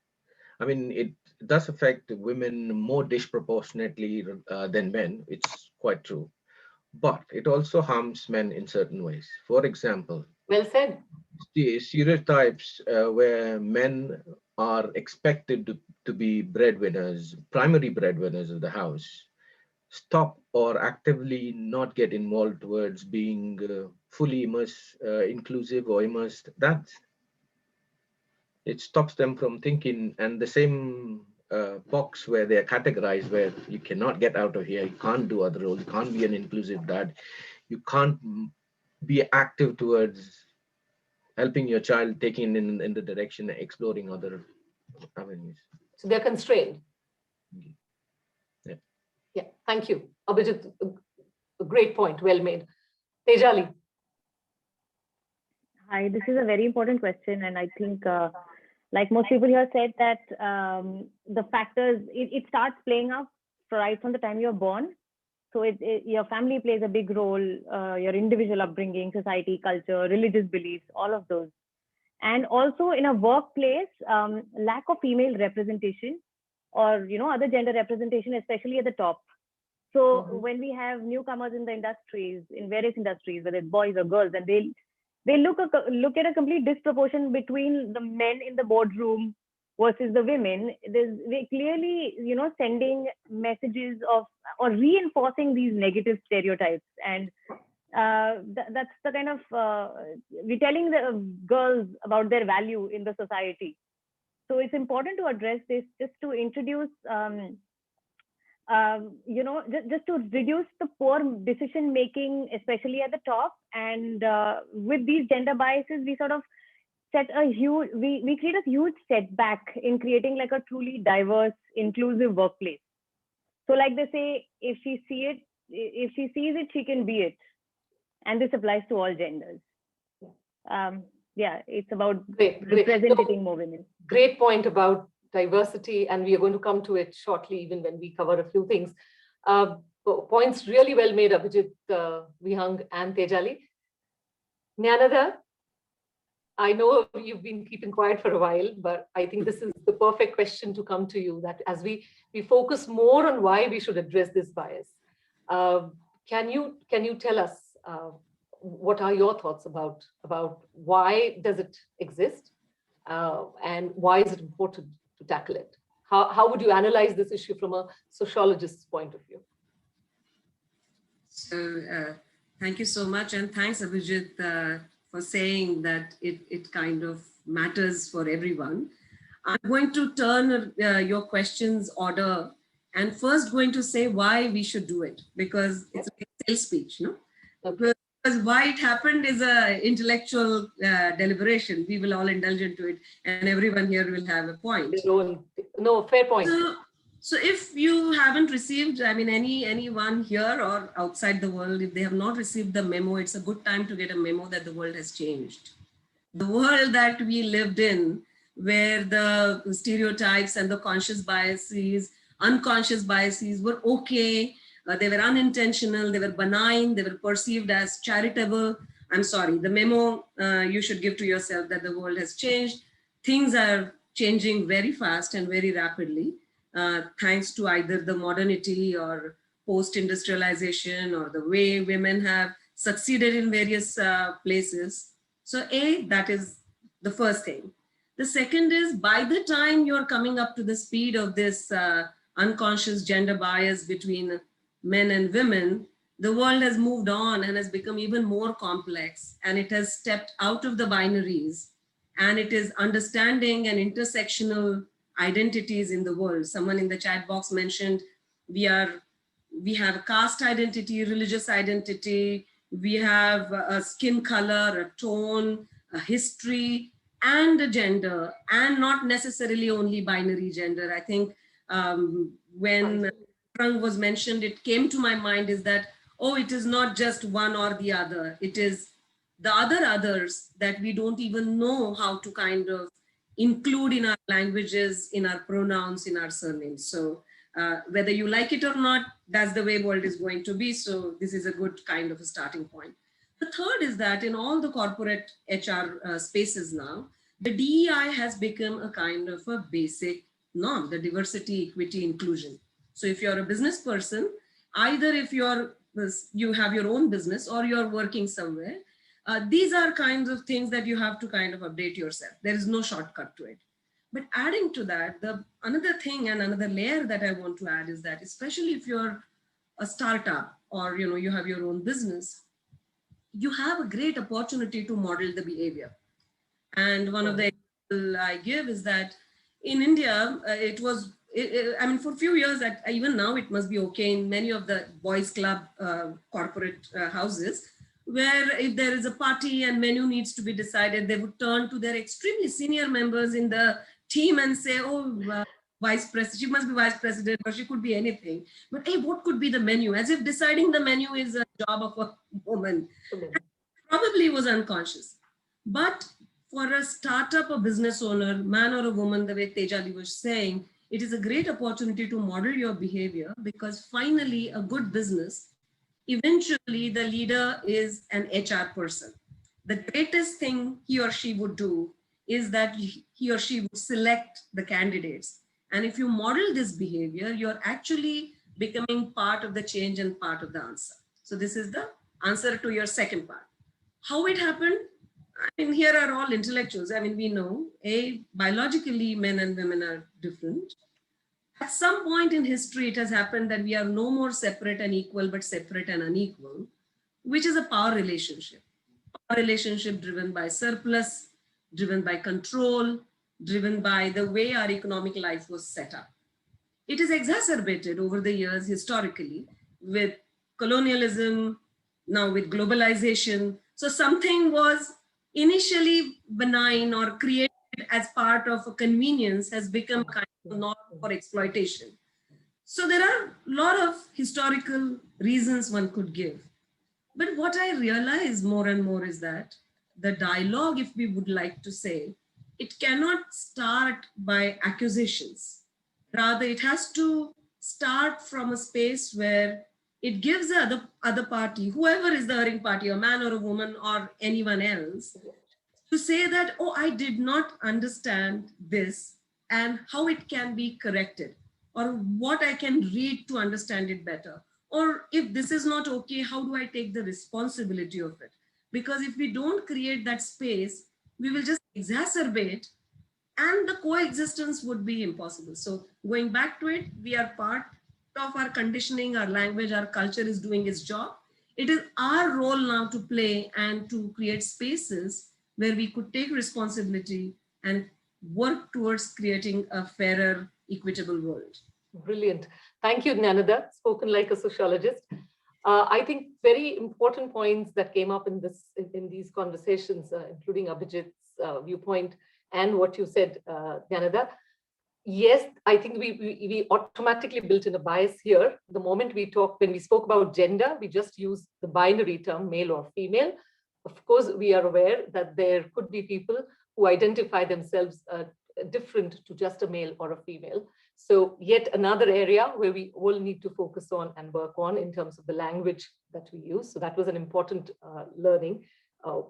I mean, it does affect women more disproportionately than men. It's quite true. But it also harms men in certain ways. For example, well said. The stereotypes where men are expected to be breadwinners, primary breadwinners of the house, stop or actively not get involved towards being fully inclusive or immersed. That it stops them from thinking, and the same box where they are categorized, where you cannot get out of here, you can't do other roles, you can't be an inclusive dad, you can't be active towards helping your child taking in the direction, exploring other avenues. So they're constrained. Yeah. Yeah, thank you. Abhijit, a great point, well made. Tejali. Hi, this is a very important question, and I think like most people here said that the factors, it starts playing out right from the time you're born. So your family plays a big role, your individual upbringing, society, culture, religious beliefs, all of those. And also in a workplace, lack of female representation or, other gender representation, especially at the top. So when we have newcomers in the industries, in various industries, whether it's boys or girls, and they look at a complete disproportion between the men in the boardroom versus the women. They clearly, sending messages of or reinforcing these negative stereotypes, and that's the kind of we're telling the girls about their value in the society. So it's important to address this, just to introduce, just to reduce the poor decision making, especially at the top. And with these gender biases, we sort of we create a huge setback in creating like a truly diverse, inclusive workplace. So like they say, if she sees it, she can be it. And this applies to all genders. Yeah, it's about representing more women. Great point about diversity, and we are going to come to it shortly, even when we cover a few things. Points really well made, Abhijit, Vihang, and Tejali. Nyanada, I know you've been keeping quiet for a while, but I think this is the perfect question to come to you, that as we focus more on why we should address this bias. Can you tell us what are your thoughts about why does it exist and why is it important to tackle it? how would you analyze this issue from a sociologist's point of view? So thank you so much. And thanks, Abhijit, for saying that it kind of matters for everyone. I'm going to turn your questions order and first going to say why we should do it, because it's a sales speech, no? Okay. Because why it happened is a intellectual deliberation. We will all indulge into it and everyone here will have a point. No, fair point. So if you haven't received, I mean, anyone here or outside the world, if they have not received the memo, it's a good time to get a memo that the world has changed. The world that we lived in, where the stereotypes and the conscious biases, unconscious biases were okay, they were unintentional, they were benign, they were perceived as charitable. I'm sorry, the memo you should give to yourself that the world has changed. Things are changing very fast and very rapidly, thanks to either the modernity or post-industrialization or the way women have succeeded in various places. So that is the first thing. The second is, by the time you're coming up to the speed of this unconscious gender bias between men and women, the world has moved on and has become even more complex, and it has stepped out of the binaries, and it is understanding and intersectional identities in the world. Someone in the chat box mentioned we have caste identity, religious identity, we have a skin color, a tone, a history, and a gender, and not necessarily only binary gender. I think when Prang was mentioned, it came to my mind is that, oh, it is not just one or the other. It is the others that we don't even know how to kind of include in our languages, in our pronouns, in our surnames. So whether you like it or not, that's the way world is going to be. So this is a good kind of a starting point. The third is that in all the corporate HR spaces now, the DEI has become a kind of a basic norm, the diversity, equity, inclusion. So if you're a business person, either if you have your own business or you're working somewhere, these are kinds of things that you have to kind of update yourself. There is no shortcut to it. But adding to that, another thing and another layer that I want to add is that, especially if you're a startup or you have your own business, you have a great opportunity to model the behavior. And one of the examples I give is that in India, I mean, for a few years, even now it must be okay in many of the boys club corporate houses, where if there is a party and menu needs to be decided, they would turn to their extremely senior members in the team and say, oh, vice president, she must be vice president, or she could be anything. But hey, what could be the menu? As if deciding the menu is a job of a woman. Probably was unconscious. But for a startup or business owner, man or a woman, the way Tejali was saying, it is a great opportunity to model your behavior, because finally a good business, eventually the leader is an HR person. The greatest thing he or she would do is that he or she would select the candidates. And if you model this behavior, you're actually becoming part of the change and part of the answer. So this is the answer to your second part. How it happened? I mean, here are all intellectuals. I mean, we know, biologically, men and women are different. At some point in history, it has happened that we are no more separate and equal, but separate and unequal, which is a power relationship. Power relationship driven by surplus, driven by control, driven by the way our economic life was set up. It is exacerbated over the years historically with colonialism, now with globalization. So something was initially benign or created as part of a convenience has become kind of norm for exploitation. So there are a lot of historical reasons one could give. But what I realize more and more is that the dialogue, if we would like to say, it cannot start by accusations. Rather, it has to start from a space where it gives the other party, whoever is the erring party, a man or a woman or anyone else, to say that, oh, I did not understand this and how it can be corrected, or what I can read to understand it better. Or if this is not okay, how do I take the responsibility of it? Because if we don't create that space, we will just exacerbate and the coexistence would be impossible. So going back to it, we are part of our conditioning, our language, our culture is doing its job. It is our role now to play and to create spaces where we could take responsibility and work towards creating a fairer, equitable world. Brilliant. Thank you, Jnanada, spoken like a sociologist. I think very important points that came up in these conversations, including Abhijit's viewpoint and what you said, Jnanada. Yes, I think we automatically built in a bias here. The moment when we spoke about gender, we just used the binary term, male or female. Of course, we are aware that there could be people who identify themselves different to just a male or a female. So yet another area where we all need to focus on and work on in terms of the language that we use. So that was an important learning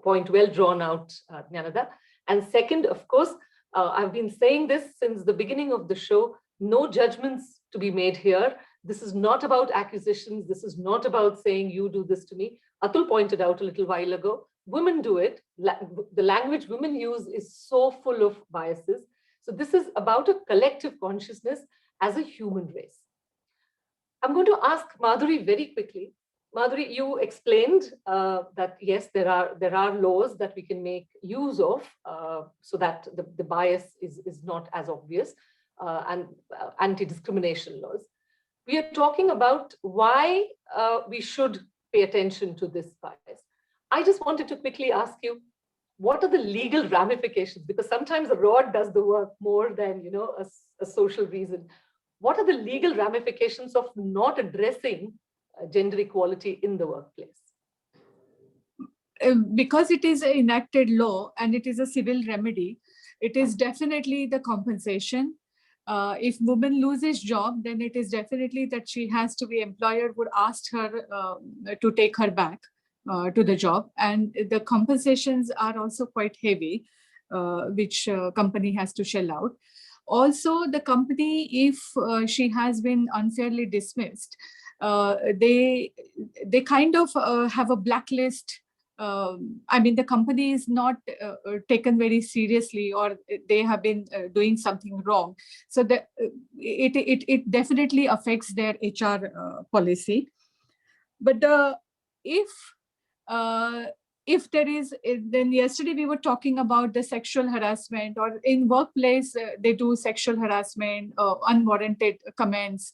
point, well drawn out, Jnanada. And second, of course, I've been saying this since the beginning of the show, no judgments to be made here. This is not about accusations. This is not about saying you do this to me. Atul pointed out a little while ago, women do it. The language women use is so full of biases. So this is about a collective consciousness as a human race. I'm going to ask Madhuri very quickly. Madhuri, you explained that yes, there are laws that we can make use of so that the bias is not as obvious, and anti-discrimination laws. We are talking about why we should pay attention to this bias. I just wanted to quickly ask you, what are the legal ramifications? Because sometimes a rod does the work more than a social reason. What are the legal ramifications of not addressing gender equality in the workplace? Because it is an enacted law and it is a civil remedy, it is definitely the compensation. If woman loses job, then it is definitely that she has to be, employer would ask her to take her back to the job. And the compensations are also quite heavy, which company has to shell out. Also, the company, if she has been unfairly dismissed, they kind of have a blacklist. I mean, the company is not taken very seriously, or they have been doing something wrong. So it definitely affects their HR policy. But if there is, then yesterday we were talking about the sexual harassment, or in workplace, they do sexual harassment, unwarranted comments.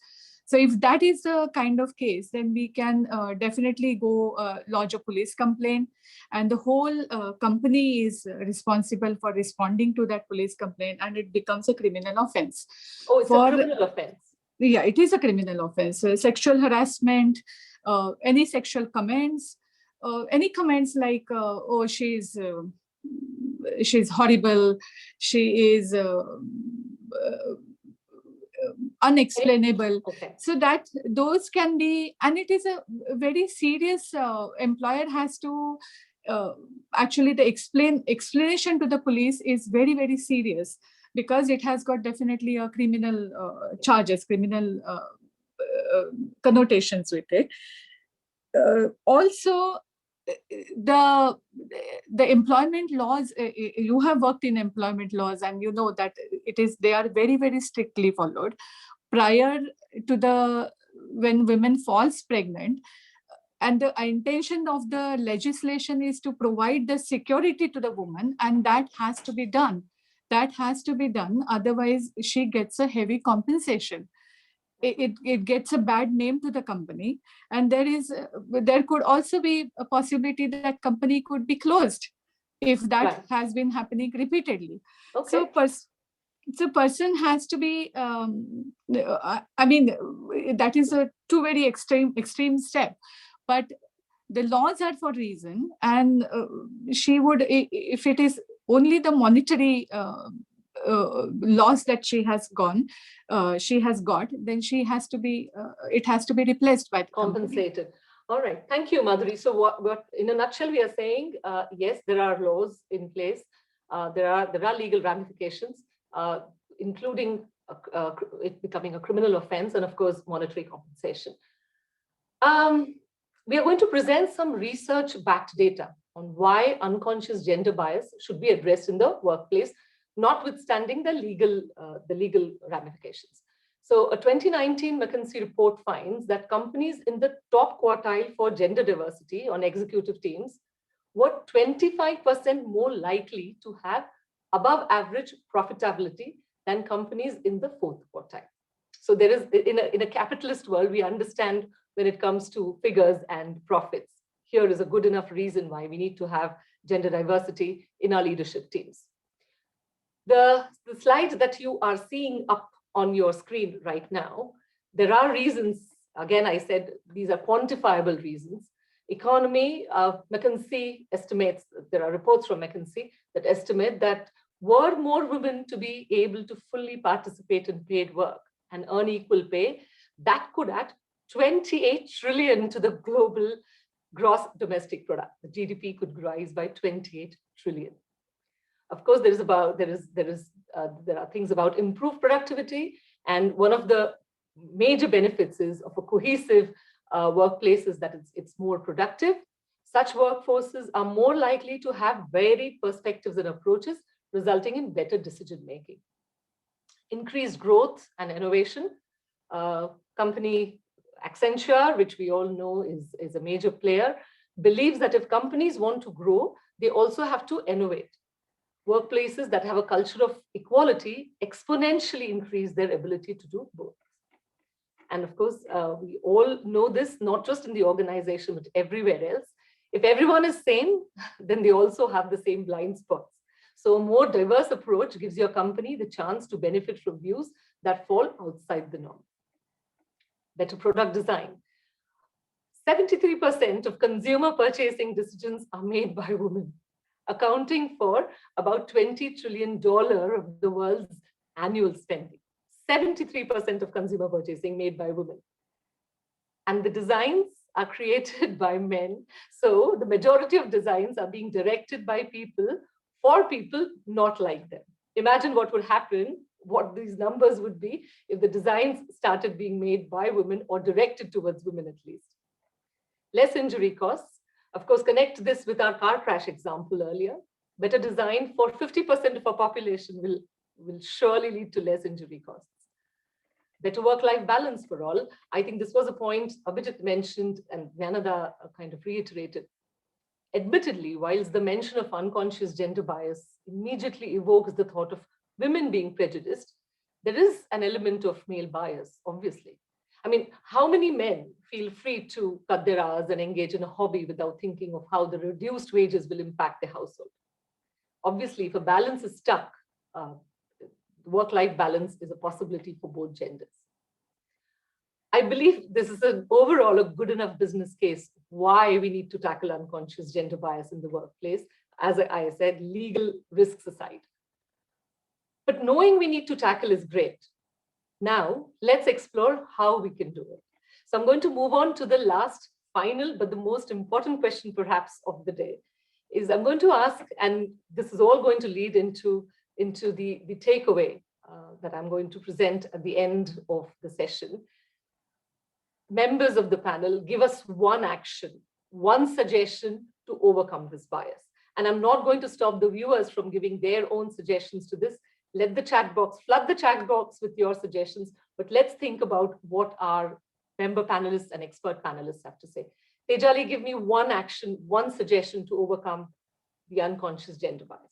So if that is the kind of case, then we can definitely go lodge a police complaint, and the whole company is responsible for responding to that police complaint, and it becomes a criminal offense. Oh, it's a criminal offense. Yeah, it is a criminal offense. Sexual harassment, any sexual comments, any comments like, oh, she's horrible, she is unexplainable. Okay. So that those can be, and it is a very serious, employer has to actually the explanation to the police is very, very serious, because it has got definitely a criminal charges, criminal connotations with it. Also, the employment laws, you have worked in employment laws, and you know that they are very, very strictly followed. Prior to when women falls pregnant, and the intention of the legislation is to provide the security to the woman, and that has to be done. That has to be done. Otherwise, she gets a heavy compensation. It gets a bad name to the company, and there could also be a possibility that company could be closed if that has been happening repeatedly. Okay. So person has to be, I mean, that is a two very extreme step, but the laws are for reason, and she would, if it is only the monetary loss that she has got, then she has to be, it has to be replaced by the compensated. All right, thank you, Madhuri. So what in a nutshell we are saying, yes, there are laws in place, there are legal ramifications, including it becoming a criminal offense, and of course monetary compensation. We are going to present some research-backed data on why unconscious gender bias should be addressed in the workplace. notwithstanding the legal ramifications. So a 2019 McKinsey report finds that companies in the top quartile for gender diversity on executive teams were 25% more likely to have above average profitability than companies in the fourth quartile. So there is, in a capitalist world, we understand when it comes to figures and profits. Here is a good enough reason why we need to have gender diversity in our leadership teams. The slide that you are seeing up on your screen right now, there are reasons, again, I said these are quantifiable reasons. Economy, McKinsey estimates, there are reports from McKinsey that estimate that were more women to be able to fully participate in paid work and earn equal pay, that could add 28 trillion to the global gross domestic product. The GDP could rise by 28 trillion. Of course, there are things about improved productivity, and one of the major benefits is of a cohesive workplace is that it's more productive. Such workforces are more likely to have varied perspectives and approaches, resulting in better decision making. Increased growth and innovation. Company Accenture, which we all know is a major player, believes that if companies want to grow, they also have to innovate. Workplaces that have a culture of equality exponentially increase their ability to do both. And of course, we all know this, not just in the organization, but everywhere else. If everyone is same, then they also have the same blind spots. So a more diverse approach gives your company the chance to benefit from views that fall outside the norm. Better product design. 73% of consumer purchasing decisions are made by women, accounting for about $20 trillion of the world's annual spending. 73% of consumer purchasing made by women. And the designs are created by men. So the majority of designs are being directed by people for people not like them. Imagine what would happen, what these numbers would be if the designs started being made by women or directed towards women at least. Less injury costs. Of course, connect this with our car crash example earlier. Better design for 50% of our population will surely lead to less injury costs. Better work-life balance for all. I think this was a point Abhijit mentioned and Jnanada kind of reiterated. Admittedly, whilst the mention of unconscious gender bias immediately evokes the thought of women being prejudiced, there is an element of male bias, obviously. I mean, how many men feel free to cut their hours and engage in a hobby without thinking of how the reduced wages will impact the household? Obviously, if a balance is stuck, work-life balance is a possibility for both genders. I believe this is overall a good enough business case why we need to tackle unconscious gender bias in the workplace, as I said, legal risks aside. But knowing we need to tackle is great. Now, let's explore how we can do it. So I'm going to move on to the last, final, but the most important question perhaps of the day is I'm going to ask, and this is all going to lead into the takeaway that I'm going to present at the end of the session. Members of the panel, give us one action, one suggestion to overcome this bias. And I'm not going to stop the viewers from giving their own suggestions to this. Let the chat box, flood the chat box with your suggestions, but let's think about what our member panelists and expert panelists have to say. Tejali, give me one action, one suggestion to overcome the unconscious gender bias.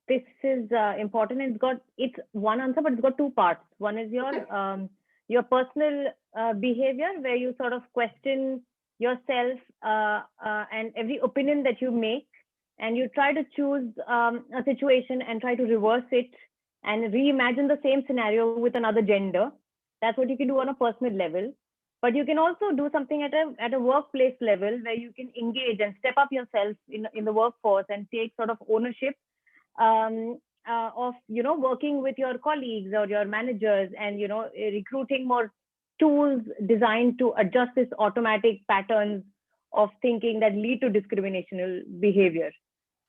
This is important. It's one answer, but it's got two parts. One is your personal behavior, where you sort of question yourself and every opinion that you make, and you try to choose a situation and try to reverse it and reimagine the same scenario with another gender. That's what you can do on a personal level. But you can also do something at a workplace level, where you can engage and step up yourself in the workforce and take sort of ownership of working with your colleagues or your managers, and recruiting more tools designed to adjust this automatic patterns of thinking that lead to discriminational behavior.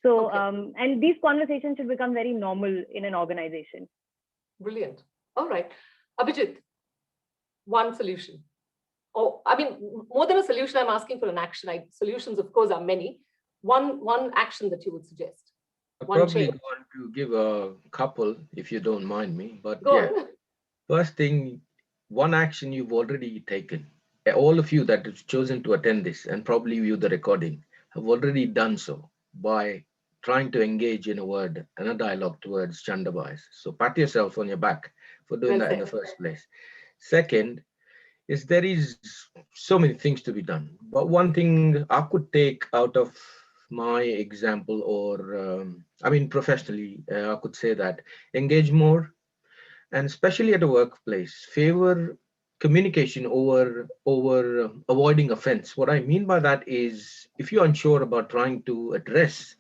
So and these conversations should become very normal in an organization. Brilliant. All right, Abhijit, one solution. Oh, I mean, more than a solution, I'm asking for an action. Solutions, of course, are many. One action that you would suggest. I one probably change. want to give a couple, if you don't mind me. But Go yeah, on. first thing, one action you've already taken. All of you that have chosen to attend this, and probably view the recording, have already done so by trying to engage in a word and a dialogue towards gender bias. So pat yourself on your back for doing Well that in the said. first place. Second is there is so many things to be done, but one thing I could take out of my example, or I mean professionally, I could say that engage more, and especially at a workplace, favor communication over avoiding offense. What I mean by that is, if you're unsure about trying to address,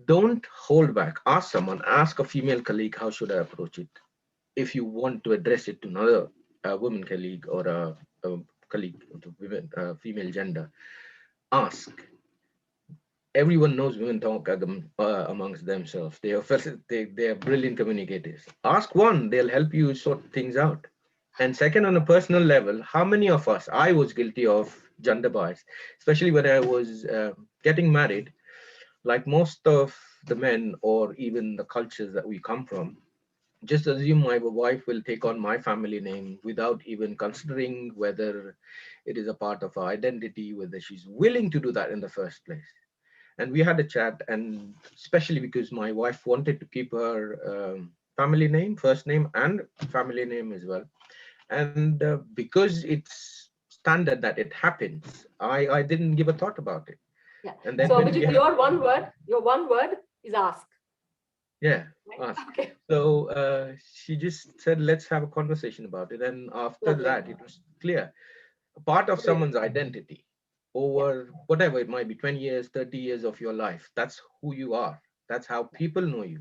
don't hold back. Ask someone, ask a female colleague, how should I approach it? If you want to address it to another woman colleague, or a colleague of the women, female gender, ask. Everyone knows women talk amongst themselves. They are brilliant communicators. Ask one, they'll help you sort things out. And second, on a personal level, how many of us, I was guilty of gender bias, especially when I was getting married. Like most of the men, or even the cultures that we come from, just assume my wife will take on my family name without even considering whether it is a part of her identity, whether she's willing to do that in the first place. And we had a chat, and especially because my wife wanted to keep her family name, first name and family name as well. And because it's standard that it happens, I didn't give a thought about it. Yeah. And then So when we Abhijit, had, your one word is ask. yeah, Right? ask. Okay. So she just said, let's have a conversation about it. And after Lovely. that, it was clear. A part of Great. someone's identity over whatever it might be, 20 years, 30 years of your life. That's who you are. That's how people know you.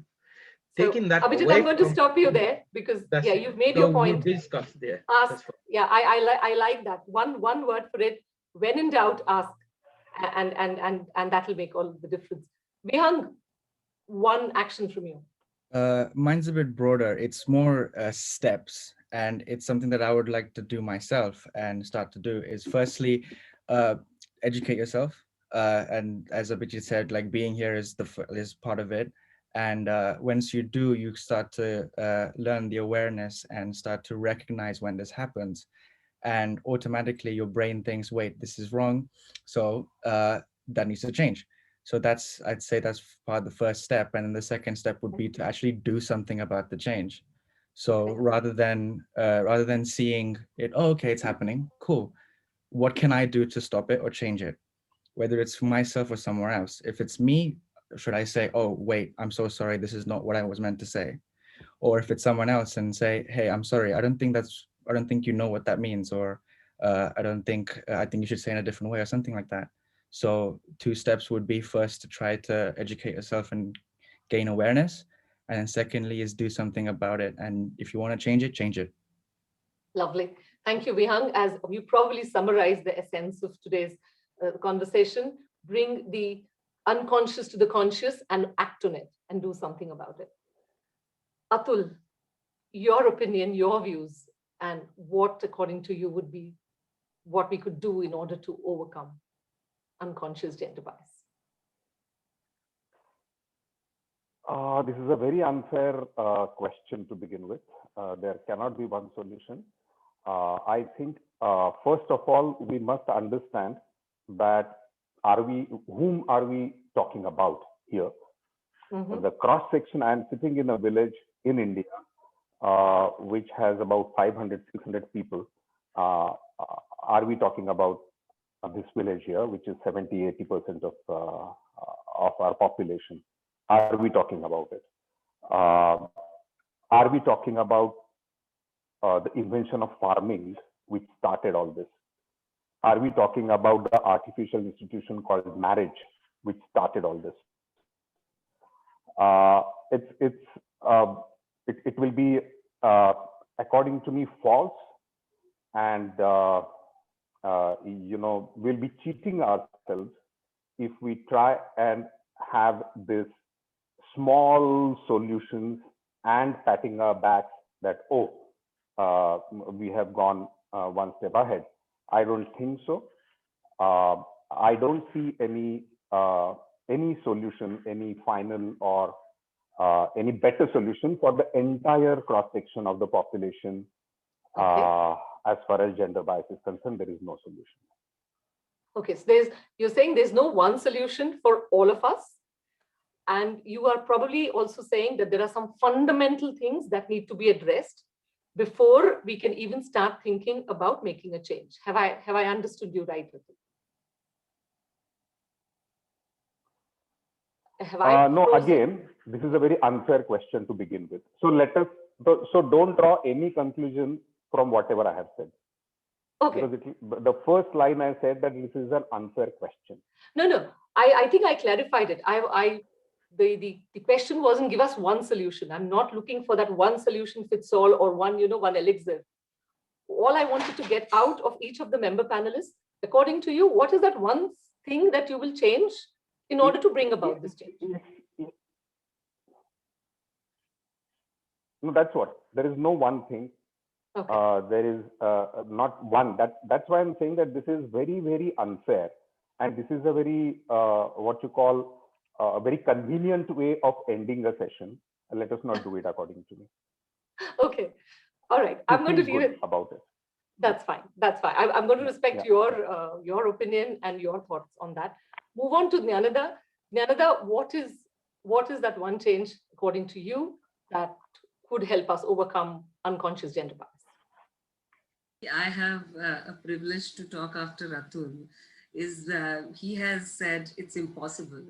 So Taking that Abhijit, away I'm going to from, stop you there because that's yeah, you've made so your we'll point. discuss there. Ask. That's fine. Yeah, I like that. One word for it. When in doubt, ask. And that'll make all the difference. Vihang, one action from you. Mine's a bit broader. It's more steps, and it's something that I would like to do myself and start to do. Is firstly, educate yourself, and as Abhijit said, like being here is is part of it. And once you do, you start to learn the awareness and start to recognize when this happens, and automatically your brain thinks, wait, this is wrong, so that needs to change. So that's, I'd say that's part of the first step. And then the second step would be to actually do something about the change. So rather than seeing it, oh, okay, it's happening, cool, what can I do to stop it or change it? Whether it's for myself or somewhere else. If it's me, should I say, oh, wait, I'm so sorry, this is not what I was meant to say? Or if it's someone else, and say, hey, I'm sorry, I don't think you know what that means, or I think you should say in a different way, or something like that. So 2 steps would be, first to try to educate yourself and gain awareness, and then secondly is do something about it. And if you want to change it, change it. Lovely. Thank you, Vihang. As you probably summarized the essence of today's conversation, bring the unconscious to the conscious and act on it and do something about it. Atul, your opinion, your views, and what, according to you, would be what we could do in order to overcome unconscious gender bias? This is a very unfair question to begin with. There cannot be one solution. I think, first of all, we must understand that whom are we talking about here? Mm-hmm. The cross section, I am sitting in a village in India, which has about 500, 600 people. Are we talking about this village here, which is 70, 80% of our population? Are we talking about it? Are we talking about the invention of farming, which started all this? Are we talking about the artificial institution called marriage, which started all this? It will be, according to me, false, and we'll be cheating ourselves if we try and have this small solutions and patting our backs that, we have gone one step ahead. I don't think so. I don't see any any solution, any final or any better solution for the entire cross section of the population. As far as gender bias is concerned, there is no solution. Okay, so you're saying there's no one solution for all of us. And you are probably also saying that there are some fundamental things that need to be addressed before we can even start thinking about making a change. Have I understood you right? No, again, this is a very unfair question to begin with. So so don't draw any conclusion from whatever I have said. Okay. Because the first line I said that this is an unfair question. No. I think I clarified it. The question wasn't give us one solution. I'm not looking for that one solution fits all or one elixir. All I wanted to get out of each of the member panelists, according to you, what is that one thing that you will change in order to bring about this change? No, that's what. There is no one thing. Okay. There is not one. That's why I'm saying that this is very, very unfair. And this is a very, what you call, a very convenient way of ending a session. Let us not do it according to me. Okay. All right. I'm going to leave it about it. That's fine. That's fine. I'm going to respect your opinion and your thoughts on that. Move on to Jnanada. Jnanada, what is that one change, according to you, that could help us overcome unconscious gender bias? I have a privilege to talk after Atul. He has said it's impossible.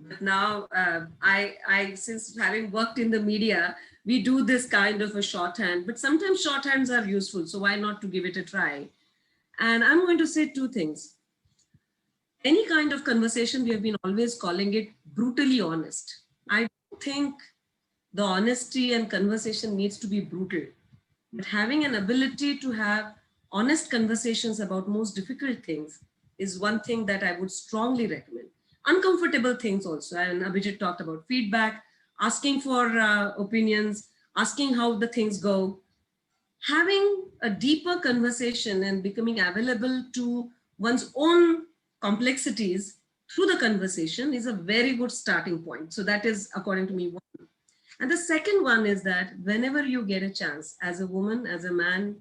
But now I since having worked in the media, we do this kind of a shorthand, but sometimes shorthands are useful. So why not to give it a try? And I'm going to say two things. Any kind of conversation, we have been always calling it brutally honest. I don't think the honesty and conversation needs to be brutal, but having an ability to have honest conversations about most difficult things is one thing that I would strongly recommend. Uncomfortable things also, and Abhijit talked about feedback, asking for opinions, asking how the things go. Having a deeper conversation and becoming available to one's own complexities through the conversation is a very good starting point. So that is, according to me, one. And the second one is that whenever you get a chance, as a woman, as a man,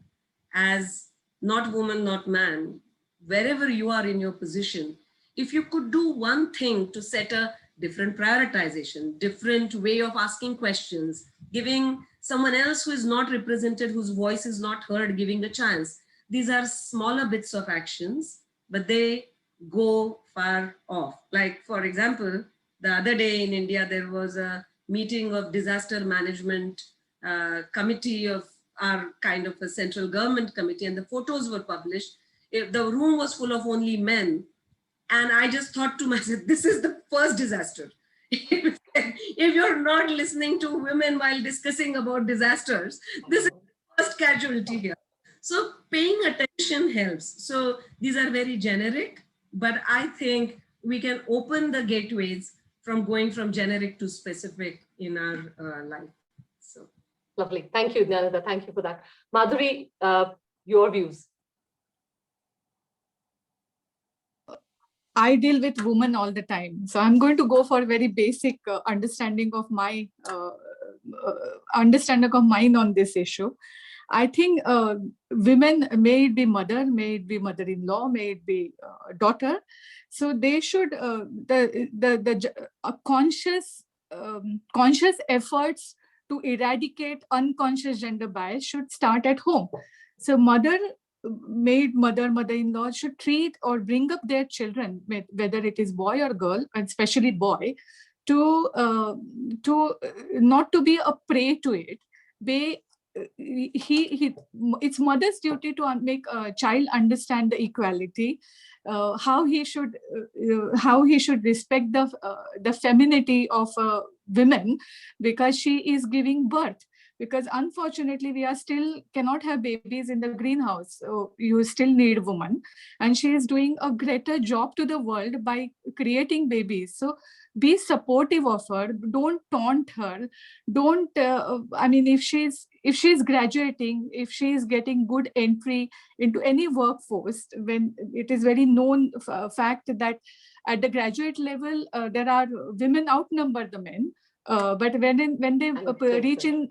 as not woman, not man, wherever you are in your position, if you could do one thing to set a different prioritization, different way of asking questions, giving someone else who is not represented, whose voice is not heard, giving a chance. These are smaller bits of actions, but they go far off. Like, for example, the other day in India, there was a meeting of disaster management committee of our kind of a central government committee, and the photos were published. If the room was full of only men. And I just thought to myself, this is the first disaster. If you're not listening to women while discussing about disasters, this is the first casualty here. So paying attention helps. So these are very generic, but I think we can open the gateways from going from generic to specific in our life. So lovely. Thank you, Jnanada. Thank you for that. Madhuri, your views. I deal with women all the time. So I'm going to go for a very basic understanding of mine on this issue. I think women, may it be mother, may it be mother-in-law, may it be daughter. So they should, conscious efforts to eradicate unconscious gender bias should start at home. So mother-in-law should treat or bring up their children, whether it is boy or girl, and especially boy, to not to be a prey to it. It's mother's duty to make a child understand the equality, how he should respect the femininity of women, because she is giving birth. Because unfortunately, we are still cannot have babies in the greenhouse. So you still need a woman. And she is doing a greater job to the world by creating babies. So be supportive of her. Don't taunt her. Don't, if she's graduating, if she is getting good entry into any workforce, when it is very known fact that At the graduate level, there are women outnumber the men. But when they reach in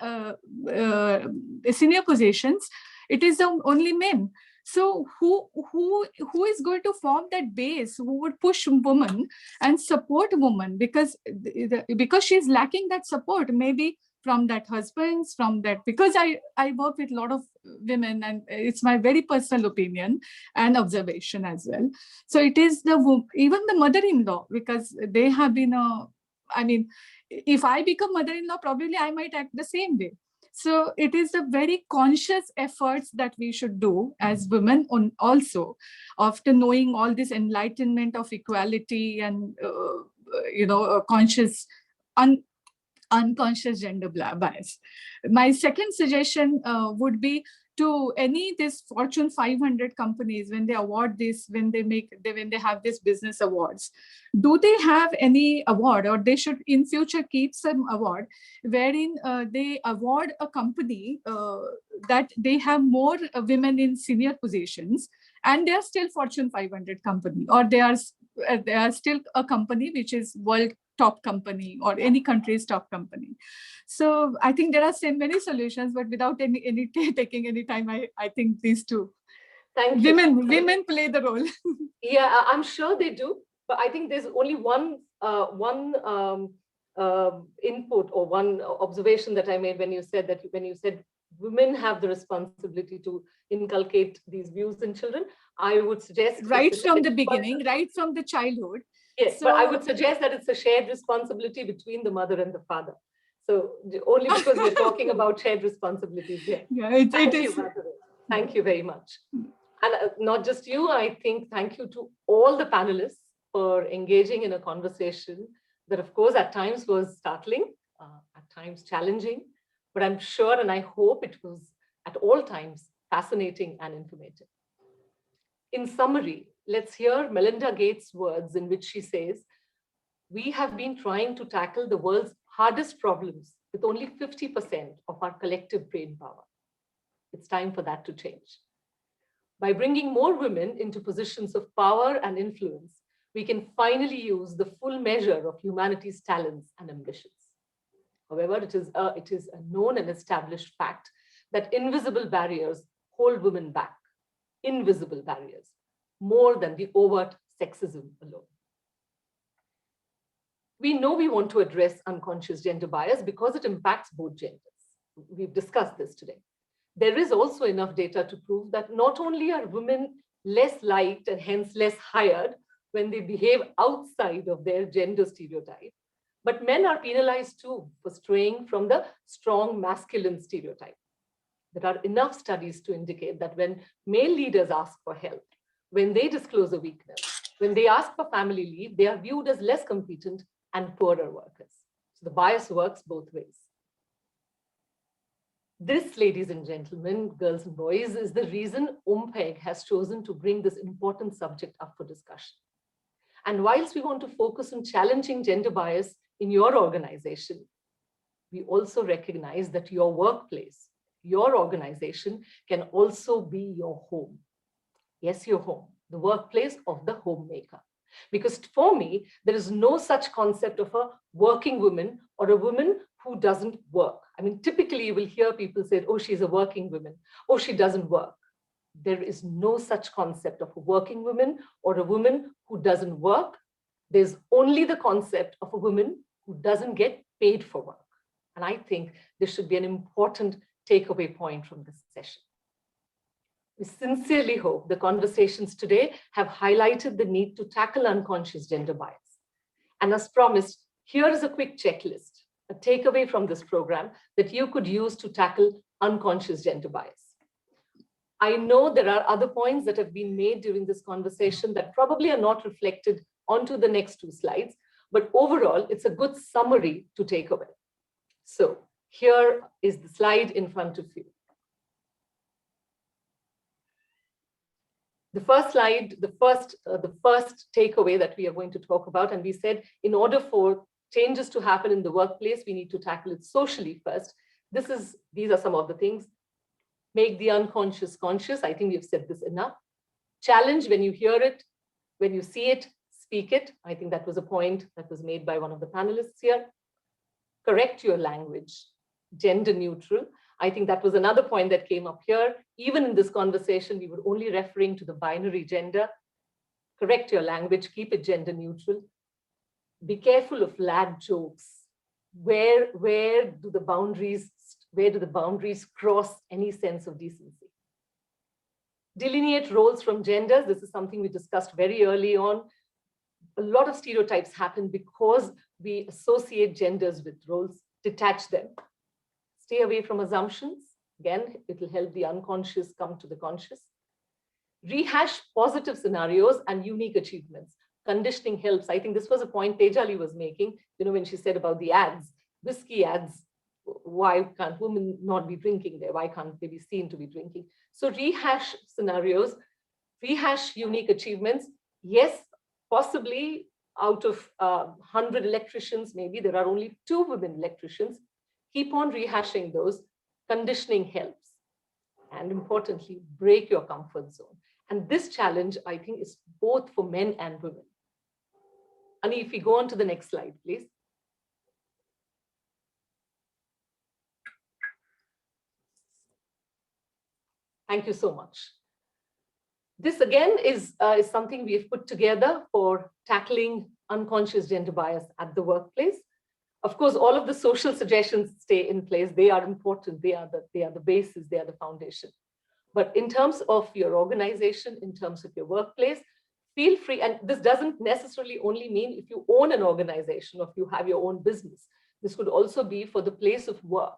senior positions, it is only men. So who is going to form that base who would push women and support women, because she's lacking that support, maybe from that husbands, from that, because I work with a lot of women, and it's my very personal opinion and observation as well. So it is even the mother-in-law, because they have been I mean, if I become mother-in-law, probably I might act the same way. So it is a very conscious efforts that we should do as women also, after knowing all this enlightenment of equality and, conscious, unconscious gender bias. My second suggestion would be to this Fortune 500 companies, when they award this, when they have this business awards, do they have any award, or they should in future keep some award wherein they award a company that they have more women in senior positions, and they are still Fortune 500 company, or they are still a company which is world top company, or any country's top company. So I think there are so many solutions, but without any taking any time, I think these two. Thank you. Women play the role. Yeah, I'm sure they do, but I think there's only one input or one observation that I made when you said women have the responsibility to inculcate these views in children. I would suggest right from the beginning, right from the childhood. Yes, but I would suggest that it's a shared responsibility between the mother and the father. So only because we're talking about shared responsibilities here. Yeah, it is. Thank you very much. And not just you, I think thank you to all the panelists for engaging in a conversation that, of course, at times was startling, at times challenging, but I'm sure and I hope it was at all times fascinating and informative. In summary, let's hear Melinda Gates' words in which she says, "We have been trying to tackle the world's hardest problems with only 50% of our collective brain power. It's time for that to change. By bringing more women into positions of power and influence, we can finally use the full measure of humanity's talents and ambitions." However, it is a known and established fact that invisible barriers hold women back. Invisible barriers, more than the overt sexism alone. We know we want to address unconscious gender bias because it impacts both genders. We've discussed this today. There is also enough data to prove that not only are women less liked and hence less hired when they behave outside of their gender stereotype, but men are penalized too for straying from the strong masculine stereotype. There are enough studies to indicate that when male leaders ask for help, when they disclose a weakness, when they ask for family leave, they are viewed as less competent and poorer workers. So the bias works both ways. This, ladies and gentlemen, girls and boys, is the reason OMPEG has chosen to bring this important subject up for discussion. And whilst we want to focus on challenging gender bias in your organization, we also recognize that your workplace, your organization can also be your home. Yes, your home, the workplace of the homemaker. Because for me, there is no such concept of a working woman or a woman who doesn't work. I mean, typically you will hear people say, oh, she's a working woman, oh, she doesn't work. There is no such concept of a working woman or a woman who doesn't work. There's only the concept of a woman who doesn't get paid for work. And I think this should be an important takeaway point from this session. We sincerely hope the conversations today have highlighted the need to tackle unconscious gender bias. And as promised, here is a quick checklist, a takeaway from this program that you could use to tackle unconscious gender bias. I know there are other points that have been made during this conversation that probably are not reflected onto the next two slides, but overall, it's a good summary to take away. So here is the slide in front of you. The first slide, the first takeaway that we are going to talk about, and we said in order for changes to happen in the workplace, we need to tackle it socially first. These are some of the things. Make the unconscious conscious. I think we've said this enough. Challenge when you hear it, when you see it, speak it. I think that was a point that was made by one of the panelists here. Correct your language, gender neutral. I think that was another point that came up here. Even in this conversation, we were only referring to the binary gender. Correct your language, keep it gender neutral. Be careful of lad jokes. Where do the boundaries cross any sense of decency? Delineate roles from genders. This is something we discussed very early on. A lot of stereotypes happen because we associate genders with roles, detach them. Stay away from assumptions. Again, it will help the unconscious come to the conscious. Rehash positive scenarios and unique achievements. Conditioning helps. I think this was a point Tejali was making, when she said about the ads, whiskey ads. Why can't women not be drinking there? Why can't they be seen to be drinking? So rehash scenarios, rehash unique achievements. Yes, possibly out of 100 electricians, maybe there are only 2 women electricians. Keep on rehashing those. Conditioning helps. And importantly, break your comfort zone. And this challenge, I think, is both for men and women. Ani, if we go on to the next slide, please. Thank you so much. This again is something we have put together for tackling unconscious gender bias at the workplace. Of course, all of the social suggestions stay in place. They are important. They are the basis. They are the foundation. But in terms of your organization, in terms of your workplace, feel free. And this doesn't necessarily only mean if you own an organization or if you have your own business. This could also be for the place of work.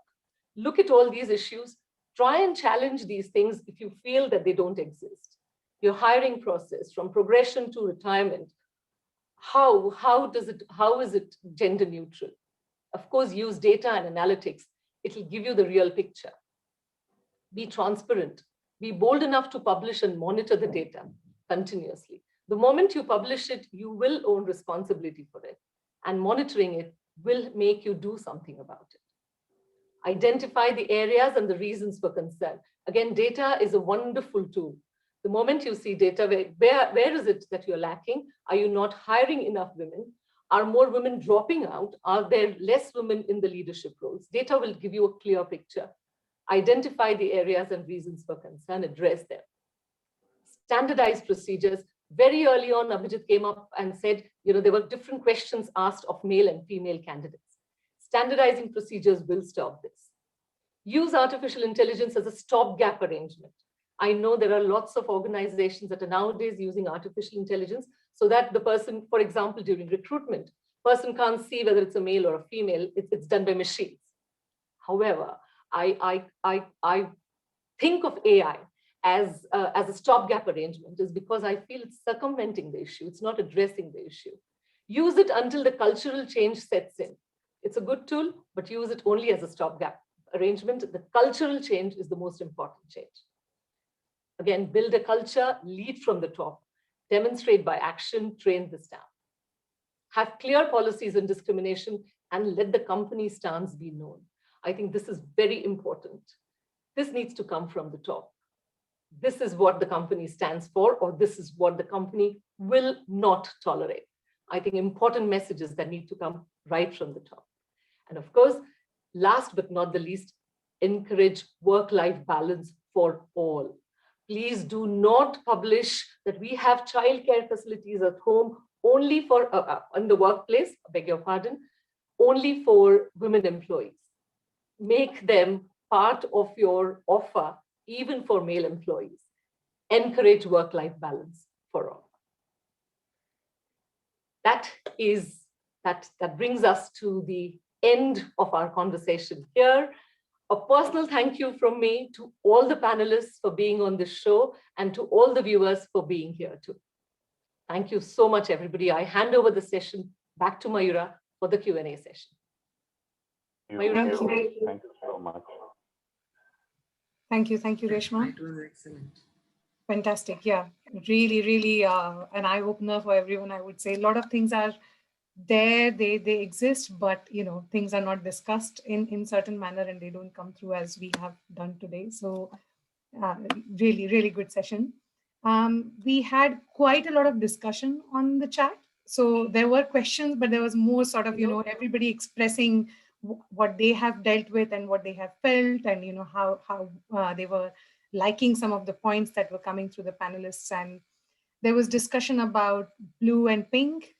Look at all these issues. Try and challenge these things if you feel that they don't exist. Your hiring process, from progression to retirement, how is it gender neutral? Of course, use data and analytics. It will give you the real picture. Be transparent. Be bold enough to publish and monitor the data continuously. The moment you publish it, you will own responsibility for it. And monitoring it will make you do something about it. Identify the areas and the reasons for concern. Again, data is a wonderful tool. The moment you see data, where is it that you're lacking? Are you not hiring enough women? Are more women dropping out? Are there less women in the leadership roles? Data will give you a clear picture. Identify the areas and reasons for concern, address them. Standardized procedures. Very early on, Abhijit came up and said, there were different questions asked of male and female candidates. Standardizing procedures will stop this. Use artificial intelligence as a stopgap arrangement. I know there are lots of organizations that are nowadays using artificial intelligence so that the person, for example, during recruitment, person can't see whether it's a male or a female, it's done by machines. However, I think of AI as a stopgap arrangement is because I feel it's circumventing the issue. It's not addressing the issue. Use it until the cultural change sets in. It's a good tool, but use it only as a stopgap arrangement. The cultural change is the most important change. Again, build a culture, lead from the top, demonstrate by action, train the staff. Have clear policies on discrimination and let the company stance be known. I think this is very important. This needs to come from the top. This is what the company stands for, or this is what the company will not tolerate. I think important messages that need to come right from the top. And of course, last but not the least, encourage work-life balance for all. Please do not publish that we have childcare facilities at home only for, in the workplace, I beg your pardon, only for women employees. Make them part of your offer, even for male employees. Encourage work-life balance for all. That brings us to the end of our conversation here. A personal thank you from me to all the panelists for being on this show and to all the viewers for being here too. Thank you so much, everybody. I hand over the session back to Mayura for the Q&A session. Mayura. Thank you so much. Thank you, Reshma. It was excellent. Fantastic, yeah. Really, an eye-opener for everyone, I would say. A lot of things are there, they exist, but things are not discussed in certain manner and they don't come through as we have done today. So really good session. We had quite a lot of discussion on the chat. So there were questions, but there was more sort of, everybody expressing what they have dealt with and what they have felt, and how they were liking some of the points that were coming through the panelists. And there was discussion about blue and pink,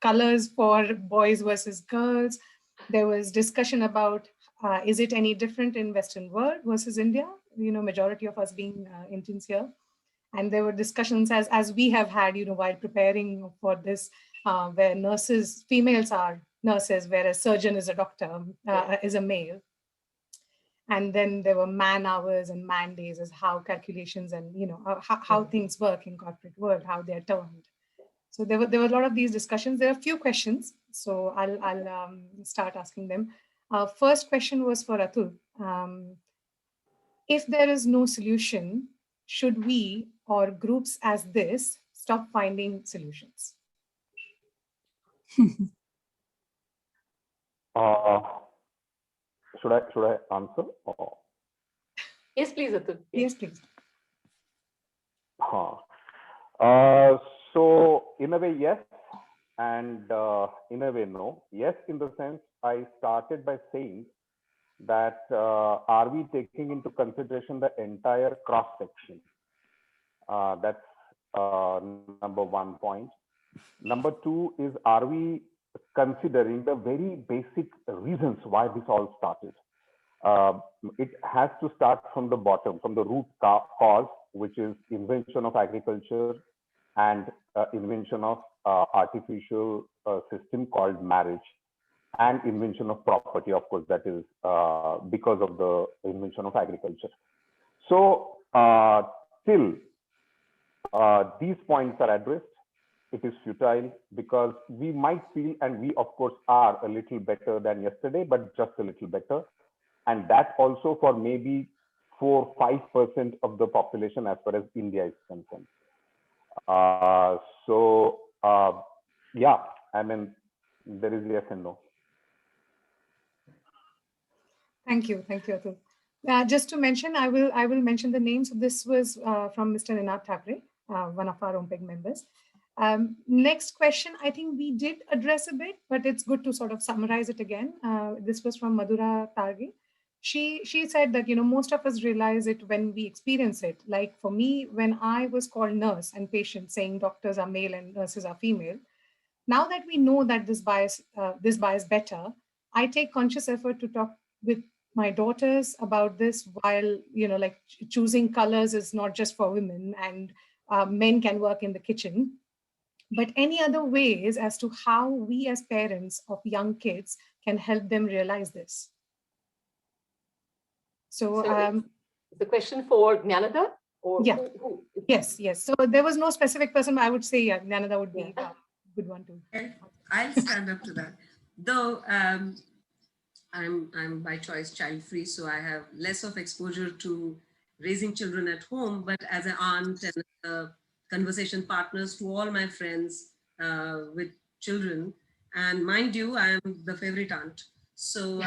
colors for boys versus girls. There was discussion about is it any different in Western world versus India? Majority of us being Indians here. And there were discussions as we have had, while preparing for this, where females are nurses, whereas surgeon is a doctor, is a male. And then there were man hours and man days as how calculations and, how things work in corporate world, how they're termed. So there were a lot of these discussions. There are a few questions, so I'll start asking them. First question was for Atul. If there is no solution, should we or groups as this stop finding solutions? Should I answer? Or? Yes, please, Atul. Yes, please. So in a way, yes, and in a way, no. Yes, in the sense I started by saying that are we taking into consideration the entire cross section? That's number one point. Number two is, are we considering the very basic reasons why this all started? It has to start from the bottom, from the root cause, which is invention of agriculture and invention of artificial system called marriage, and invention of property, of course, that is because of the invention of agriculture. So till these points are addressed, it is futile, because we might feel, and we of course are, a little better than yesterday, but just a little better. And that also for maybe 4-5% of the population as far as India is concerned. Yeah, I mean, there is yes and no. Thank you, Atul. Just to mention, I will mention the names. This was from Mr. Ninad Thapre, one of our OMPEG members. Next question, I think we did address a bit, but it's good to sort of summarize it again. This was from Madhura Targi. She said that, most of us realize it when we experience it. Like for me, when I was called nurse and patient saying doctors are male and nurses are female, now that we know that this bias better, I take conscious effort to talk with my daughters about this, while, like choosing colors is not just for women, and men can work in the kitchen, but any other ways as to how we as parents of young kids can help them realize this. So the question for Jnanada? Or yeah, who? Yes. So there was no specific person, but I would say, yeah, Jnanada would be a good one too. I'll stand up to that. Though I'm by choice child-free, so I have less of exposure to raising children at home, but as an aunt and conversation partners to all my friends with children, and mind you, I am the favorite aunt. So,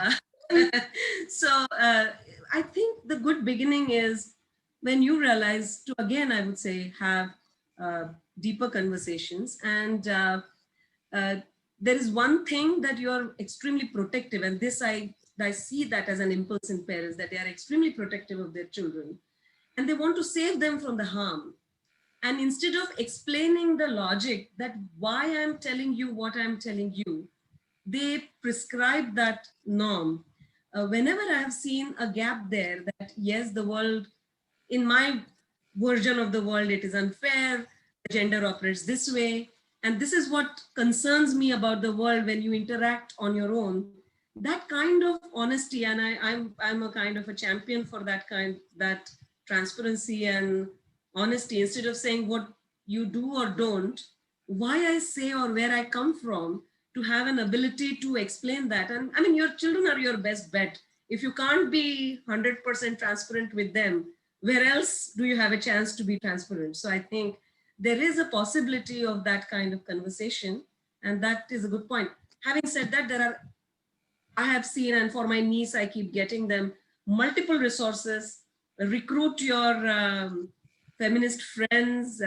I think the good beginning is when you realize to, again, I would say, have deeper conversations. And there is one thing that you're extremely protective, and this I see that as an impulse in parents, that they are extremely protective of their children and they want to save them from the harm. And instead of explaining the logic that why I'm telling you what I'm telling you, they prescribe that norm. Whenever I have seen a gap there, that yes, the world, in my version of the world, it is unfair, gender operates this way, and this is what concerns me about the world when you interact on your own, that kind of honesty, and I'm a kind of a champion for that transparency and honesty. Instead of saying what you do or don't, why I say or where I come from, to have an ability to explain that. And I mean, your children are your best bet. If you can't be 100% transparent with them, where else do you have a chance to be transparent? So I think there is a possibility of that kind of conversation, and that is a good point. Having said that, I have seen, and for my niece, I keep getting them multiple resources. Recruit your feminist friends,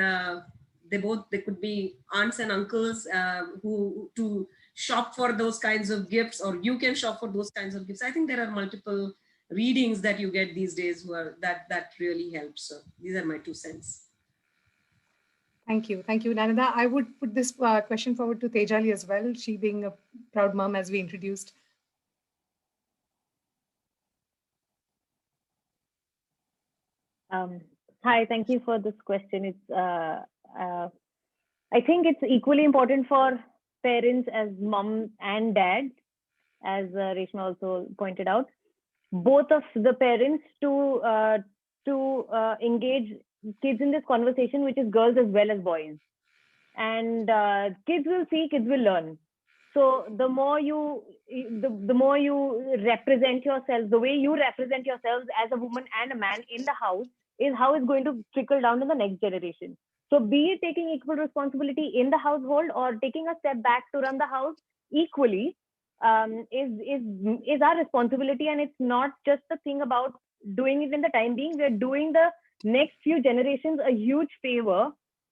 They could be aunts and uncles who to shop for those kinds of gifts, or you can shop for those kinds of gifts. I think there are multiple readings that you get these days that really helps. So these are my 2 cents. Thank you. Thank you, Nanada. I would put this question forward to Tejali as well, she being a proud mom, as we introduced. Hi, thank you for this question. It's I think it's equally important for parents as mom and dad, as Reshma also pointed out, both of the parents to engage kids in this conversation, which is girls as well as boys. And kids will see, kids will learn. So the more you represent yourselves, the way you represent yourselves as a woman and a man in the house is how it's going to trickle down to the next generation. So be it taking equal responsibility in the household or taking a step back to run the house equally is our responsibility. And it's not just the thing about doing it in the time being. We're doing the next few generations a huge favor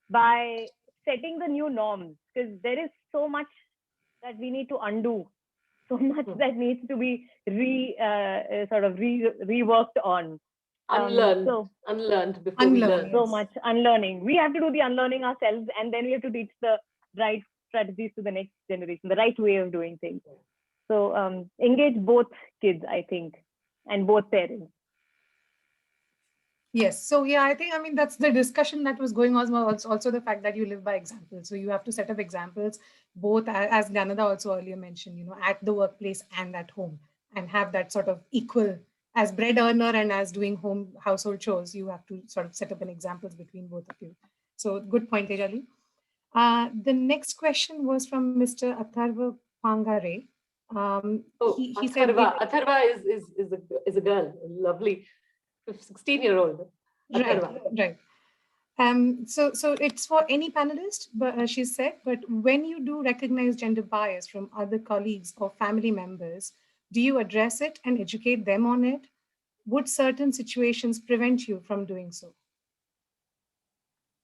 by setting the new norms, because there is so much that we need to undo, so much that needs to be reworked on. Unlearned before we learn. So much unlearning. We have to do the unlearning ourselves, and then we have to teach the right strategies to the next generation, the right way of doing things. So engage both kids, I think, and both parents. Yes. So yeah, I mean, that's the discussion that was going on. Also the fact that you live by example. So you have to set up examples, both, as Ganada also earlier mentioned, at the workplace and at home, and have that sort of equal, as bread earner and as doing household chores, you have to sort of set up an examples between both of you. So good point, Tejali. The next question was from Mr. Atharva Pangare. He said Atharva is a girl, lovely 16-year-old. Right. So it's for any panelist, but she said, but when you do recognize gender bias from other colleagues or family members, do you address it and educate them on it? Would certain situations prevent you from doing so?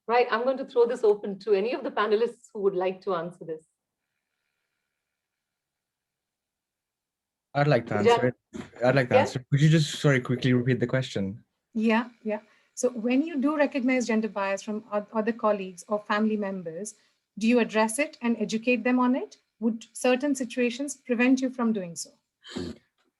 Right, I'm going to throw this open to any of the panelists who would like to answer this. I'd like to answer it. Could you just quickly repeat the question? Yeah. So when you do recognize gender bias from other colleagues or family members, do you address it and educate them on it? Would certain situations prevent you from doing so?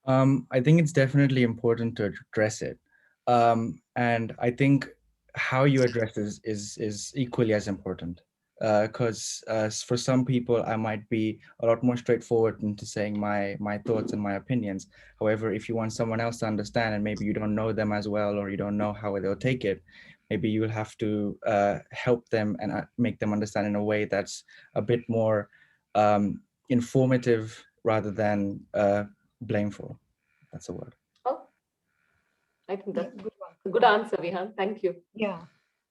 I think it's definitely important to address it. And I think how you address this is equally as important. Because for some people, I might be a lot more straightforward into saying my thoughts and my opinions. However, if you want someone else to understand and maybe you don't know them as well, or you don't know how they'll take it, maybe you'll have to help them and make them understand in a way that's a bit more informative rather than blameful. That's a word. Oh, I think that's a good answer, Vihan. Thank you. Yeah.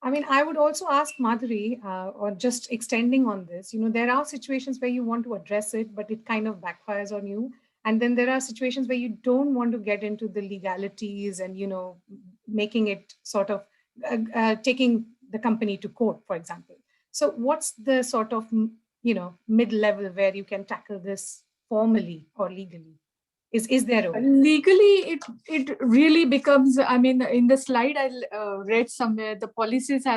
I mean, I would also ask Madhuri, or just extending on this, there are situations where you want to address it, but it kind of backfires on you. And then there are situations where you don't want to get into the legalities and, making it sort of taking the company to court, for example. So what's the sort of, mid-level where you can tackle this formally or legally? Is there a way? Legally, it really becomes, I mean, in the slide I read somewhere, the policies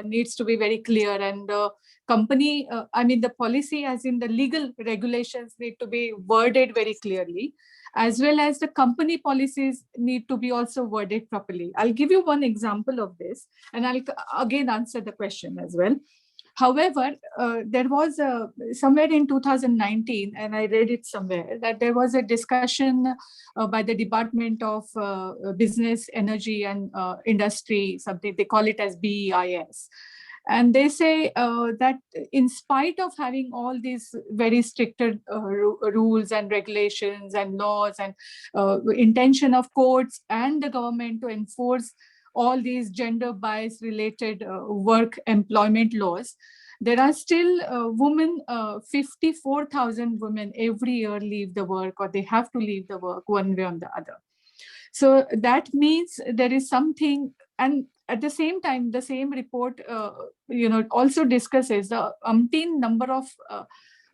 needs to be very clear, and the company, the policy as in the legal regulations need to be worded very clearly, as well as the company policies need to be also worded properly. I'll give you one example of this, and I'll again answer the question as well. However, there was somewhere in 2019, and I read it somewhere, that there was a discussion by the Department of Business, Energy and Industry, something they call it as BEIS. And they say that in spite of having all these very stricter rules and regulations and laws and intention of courts and the government to enforce all these gender bias related work employment laws, there are still women, 54,000 women every year leave the work, or they have to leave the work one way or the other. So that means there is something, And at the same time, the same report, also discusses the umpteen number of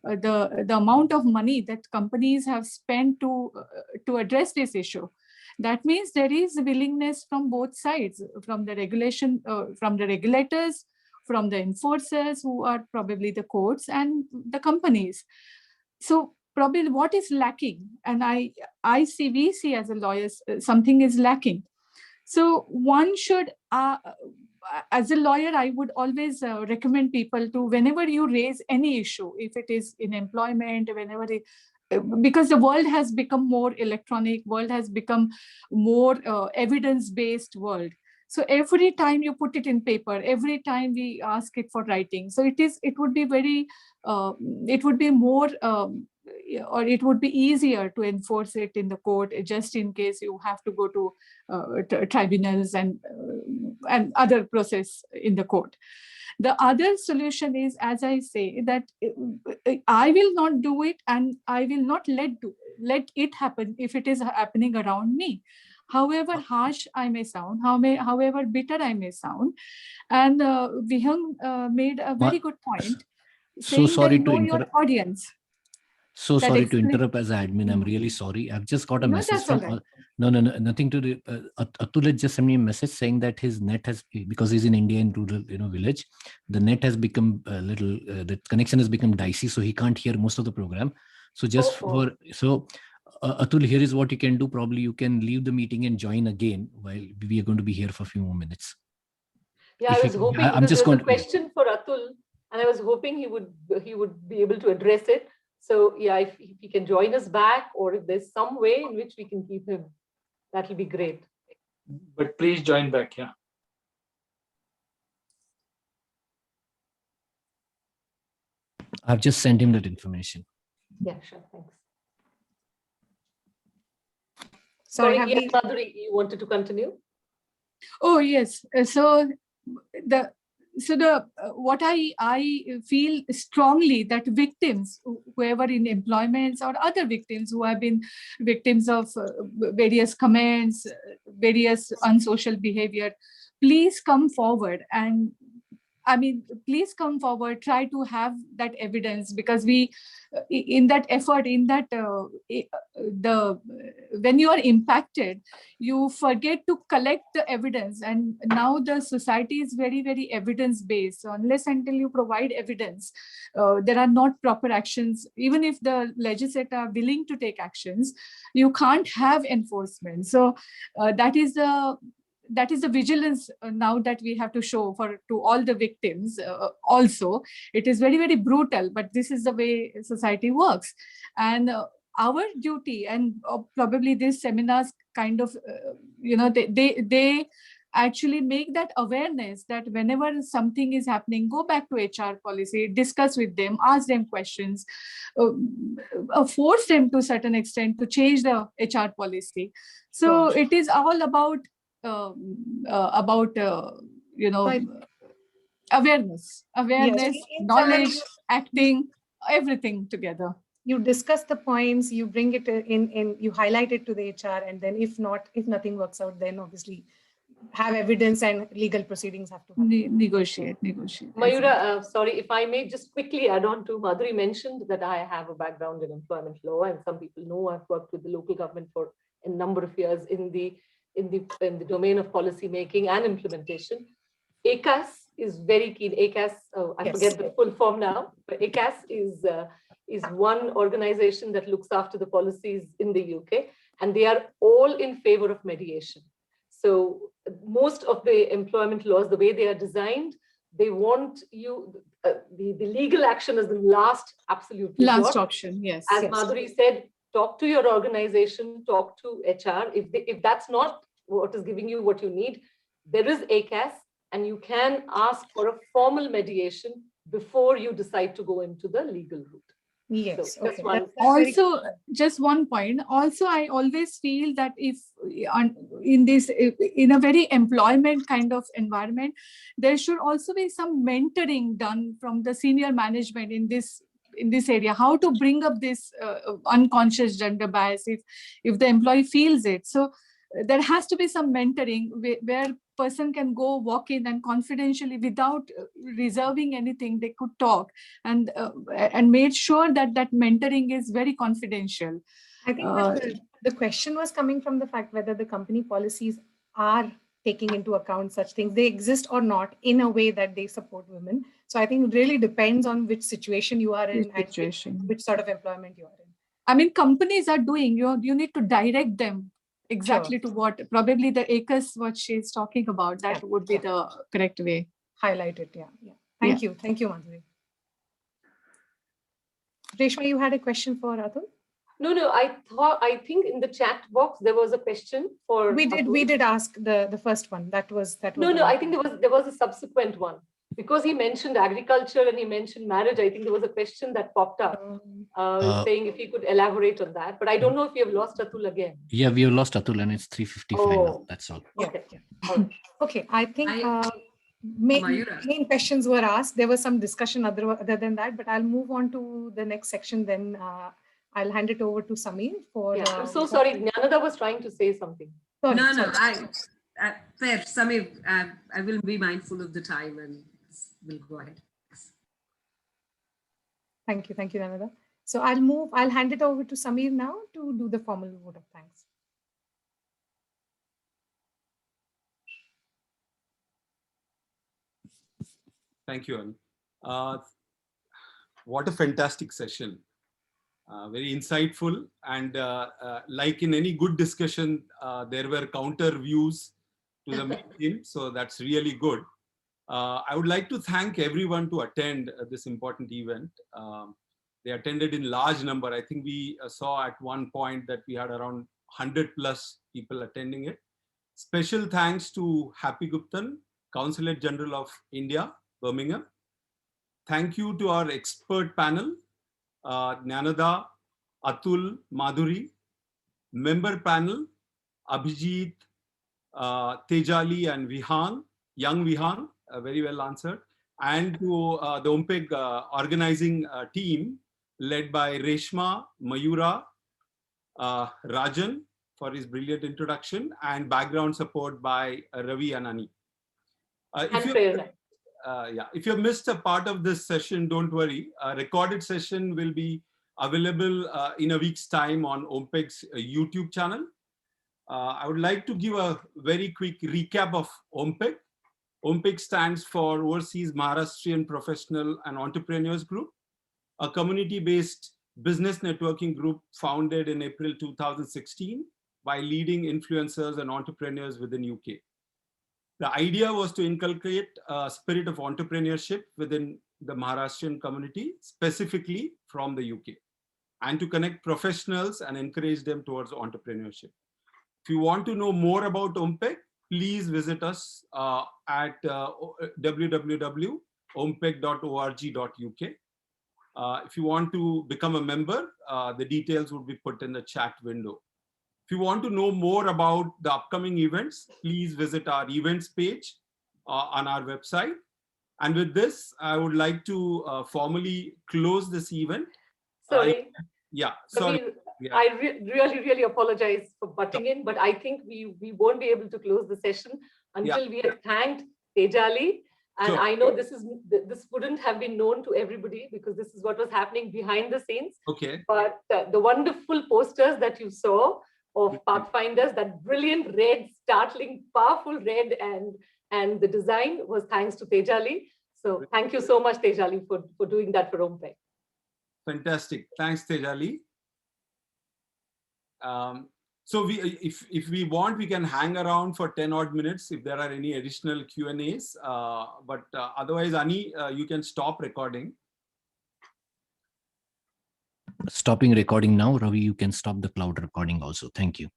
the amount of money that companies have spent to address this issue. That means there is willingness from both sides, from the from the regulators, from the enforcers, who are probably the courts, and the companies. So probably what is lacking, and we see as a lawyers, something is lacking. So one should, as a lawyer, I would always recommend people to, whenever you raise any issue, if it is in employment, because the world has become more electronic, world has become more evidence-based world. So every time you put it in paper, every time we ask it for writing, so it would be very, it would be more, or it would be easier to enforce it in the court, just in case you have to go to tribunals and other process in the court. The other solution is, as I say, that I will not do it, and I will not let it happen if it is happening around me. However harsh I may sound, however bitter I may sound. And Vihang made a very good point, saying So sorry that to know your interrupt. audience. So sorry to interrupt as an admin. I'm really sorry. I've just got a message from... Right. No, nothing to do. Atul just sent me a message saying that his net has, because he's in India in rural, village, the net has become a little, the connection has become dicey, so he can't hear most of the program. So just Atul, here is what you can do. Probably you can leave the meeting and join again while we are going to be here for a few more minutes. Yeah, I was hoping, I'm just there was going a question for Atul, and I was hoping he would be able to address it. So yeah, if he can join us back, or if there's some way in which we can keep him, that'll be great. But please join back, yeah. I've just sent him that information. Yeah, sure, thanks. Sorry, yes, Madhuri, you wanted to continue? Oh yes. So what I feel strongly, that victims, whoever in employments or other victims who have been victims of various comments, various unsocial behavior, please come forward. And please come forward, try to have that evidence, because we, in that effort, in that, when you are impacted, you forget to collect the evidence. And now the society is very, very evidence-based. So unless until you provide evidence, there are not proper actions. Even if the legislators are willing to take actions, you can't have enforcement. So that is the vigilance now that we have to show to all the victims. Also, it is very, very brutal, but this is the way society works. And our duty, and probably these seminars kind of, they actually make that awareness that whenever something is happening, go back to HR policy, discuss with them, ask them questions, force them to a certain extent to change the HR policy. So it is all about awareness, Yes. knowledge, acting, everything together. You discuss the points, you bring it in, you highlight it to the HR, and then if nothing works out, then obviously have evidence and legal proceedings have to happen. Negotiate. Mayura, sorry, if I may just quickly add on to, Madhuri mentioned that I have a background in employment law, and some people know I've worked with the local government for a number of years in the domain of policy making and implementation. ACAS is very keen. ACAS, I forget the full form now, but ACAS is one organization that looks after the policies in the UK, and they are all in favor of mediation. So most of the employment laws, the way they are designed, they want you, the legal action is the last absolute last option, yes. As Madhuri said, talk to your organization, talk to HR. If that's not what is giving you what you need, there is ACAS, and you can ask for a formal mediation before you decide to go into the legal route. Yes. So okay. Also, just one point. Also, I always feel that if in a very employment kind of environment, there should also be some mentoring done from the senior management in this area, how to bring up this unconscious gender bias if the employee feels it. So there has to be some mentoring where person can go walk in and confidentially, without reserving anything, they could talk, and made sure that that mentoring is very confidential. I think that the question was coming from the fact whether the company policies are taking into account such things, they exist or not, in a way that they support women. So I think it really depends on which situation you are in and which sort of employment you are in. I mean, companies are doing, you need to direct them exactly to what, probably the ACUS, what she's talking about, that would be the correct way. Highlight it, yeah. Thank you, Madhuri. Reshma, you had a question for Atul? No, I think in the chat box there was a question for Atul. We did ask the first one. That was No, I think there was a subsequent one. Because he mentioned agriculture and he mentioned marriage, I think there was a question that popped up saying if he could elaborate on that. But I don't know if we have lost Atul again. Yeah, we have lost Atul and it's 3:55 now. That's all. Okay. Okay, I think main questions were asked. There was some discussion other than that, but I'll move on to the next section. Then I'll hand it over to Samir for. I'm so sorry. Jnanada was trying to say something. Sorry. Fair, Samir. I will be mindful of the time and we'll go ahead. Thank you, Jnanada. So I'll hand it over to Samir now to do the formal vote of thanks. Thank you, Ann. What a fantastic session. Very insightful, and like in any good discussion, there were counter views to the main theme, so that's really good. I would like to thank everyone to attend this important event. They attended in large number. I think we saw at one point that we had around 100+ people attending it. Special thanks to Happy Guptan, Consulate General of India, Birmingham. Thank you to our expert panel, Jnanada, Atul, Madhuri. Member panel, Abhijit, Tejali and Vihan, young Vihan, very well answered. And to the OMPEG organizing team led by Reshma, Mayura, Rajan for his brilliant introduction, and background support by Ravi and Ani. If you missed a part of this session, don't worry. A recorded session will be available in a week's time on OMPEG's YouTube channel. I would like to give a very quick recap of OMPEG. OMPEG stands for Overseas Maharashtrian Professional and Entrepreneurs Group, a community-based business networking group founded in April 2016 by leading influencers and entrepreneurs within UK. The idea was to inculcate a spirit of entrepreneurship within the Maharashtrian community, specifically from the UK, and to connect professionals and encourage them towards entrepreneurship. If you want to know more about OMPEG, please visit us at www.ompeg.org.uk. If you want to become a member, the details would be put in the chat window. If you want to know more about the upcoming events, please visit our events page on our website. And with this, I would like to formally close this event. Sorry. Sorry. I really apologize for butting in, but I think we won't be able to close the session until we have thanked Tejali. And I know this wouldn't have been known to everybody because this is what was happening behind the scenes. Okay. But the wonderful posters that you saw of Pathfinders, that brilliant red, startling, powerful red, and the design was thanks to Tejali. So thank you so much, Tejali, for doing that for OMPEG. Fantastic. Thanks, Tejali. So if we want, we can hang around for 10 odd minutes if there are any additional Q&As. But otherwise, Ani, you can stop recording. Stopping recording now. Ravi, you can stop the cloud recording also. Thank you.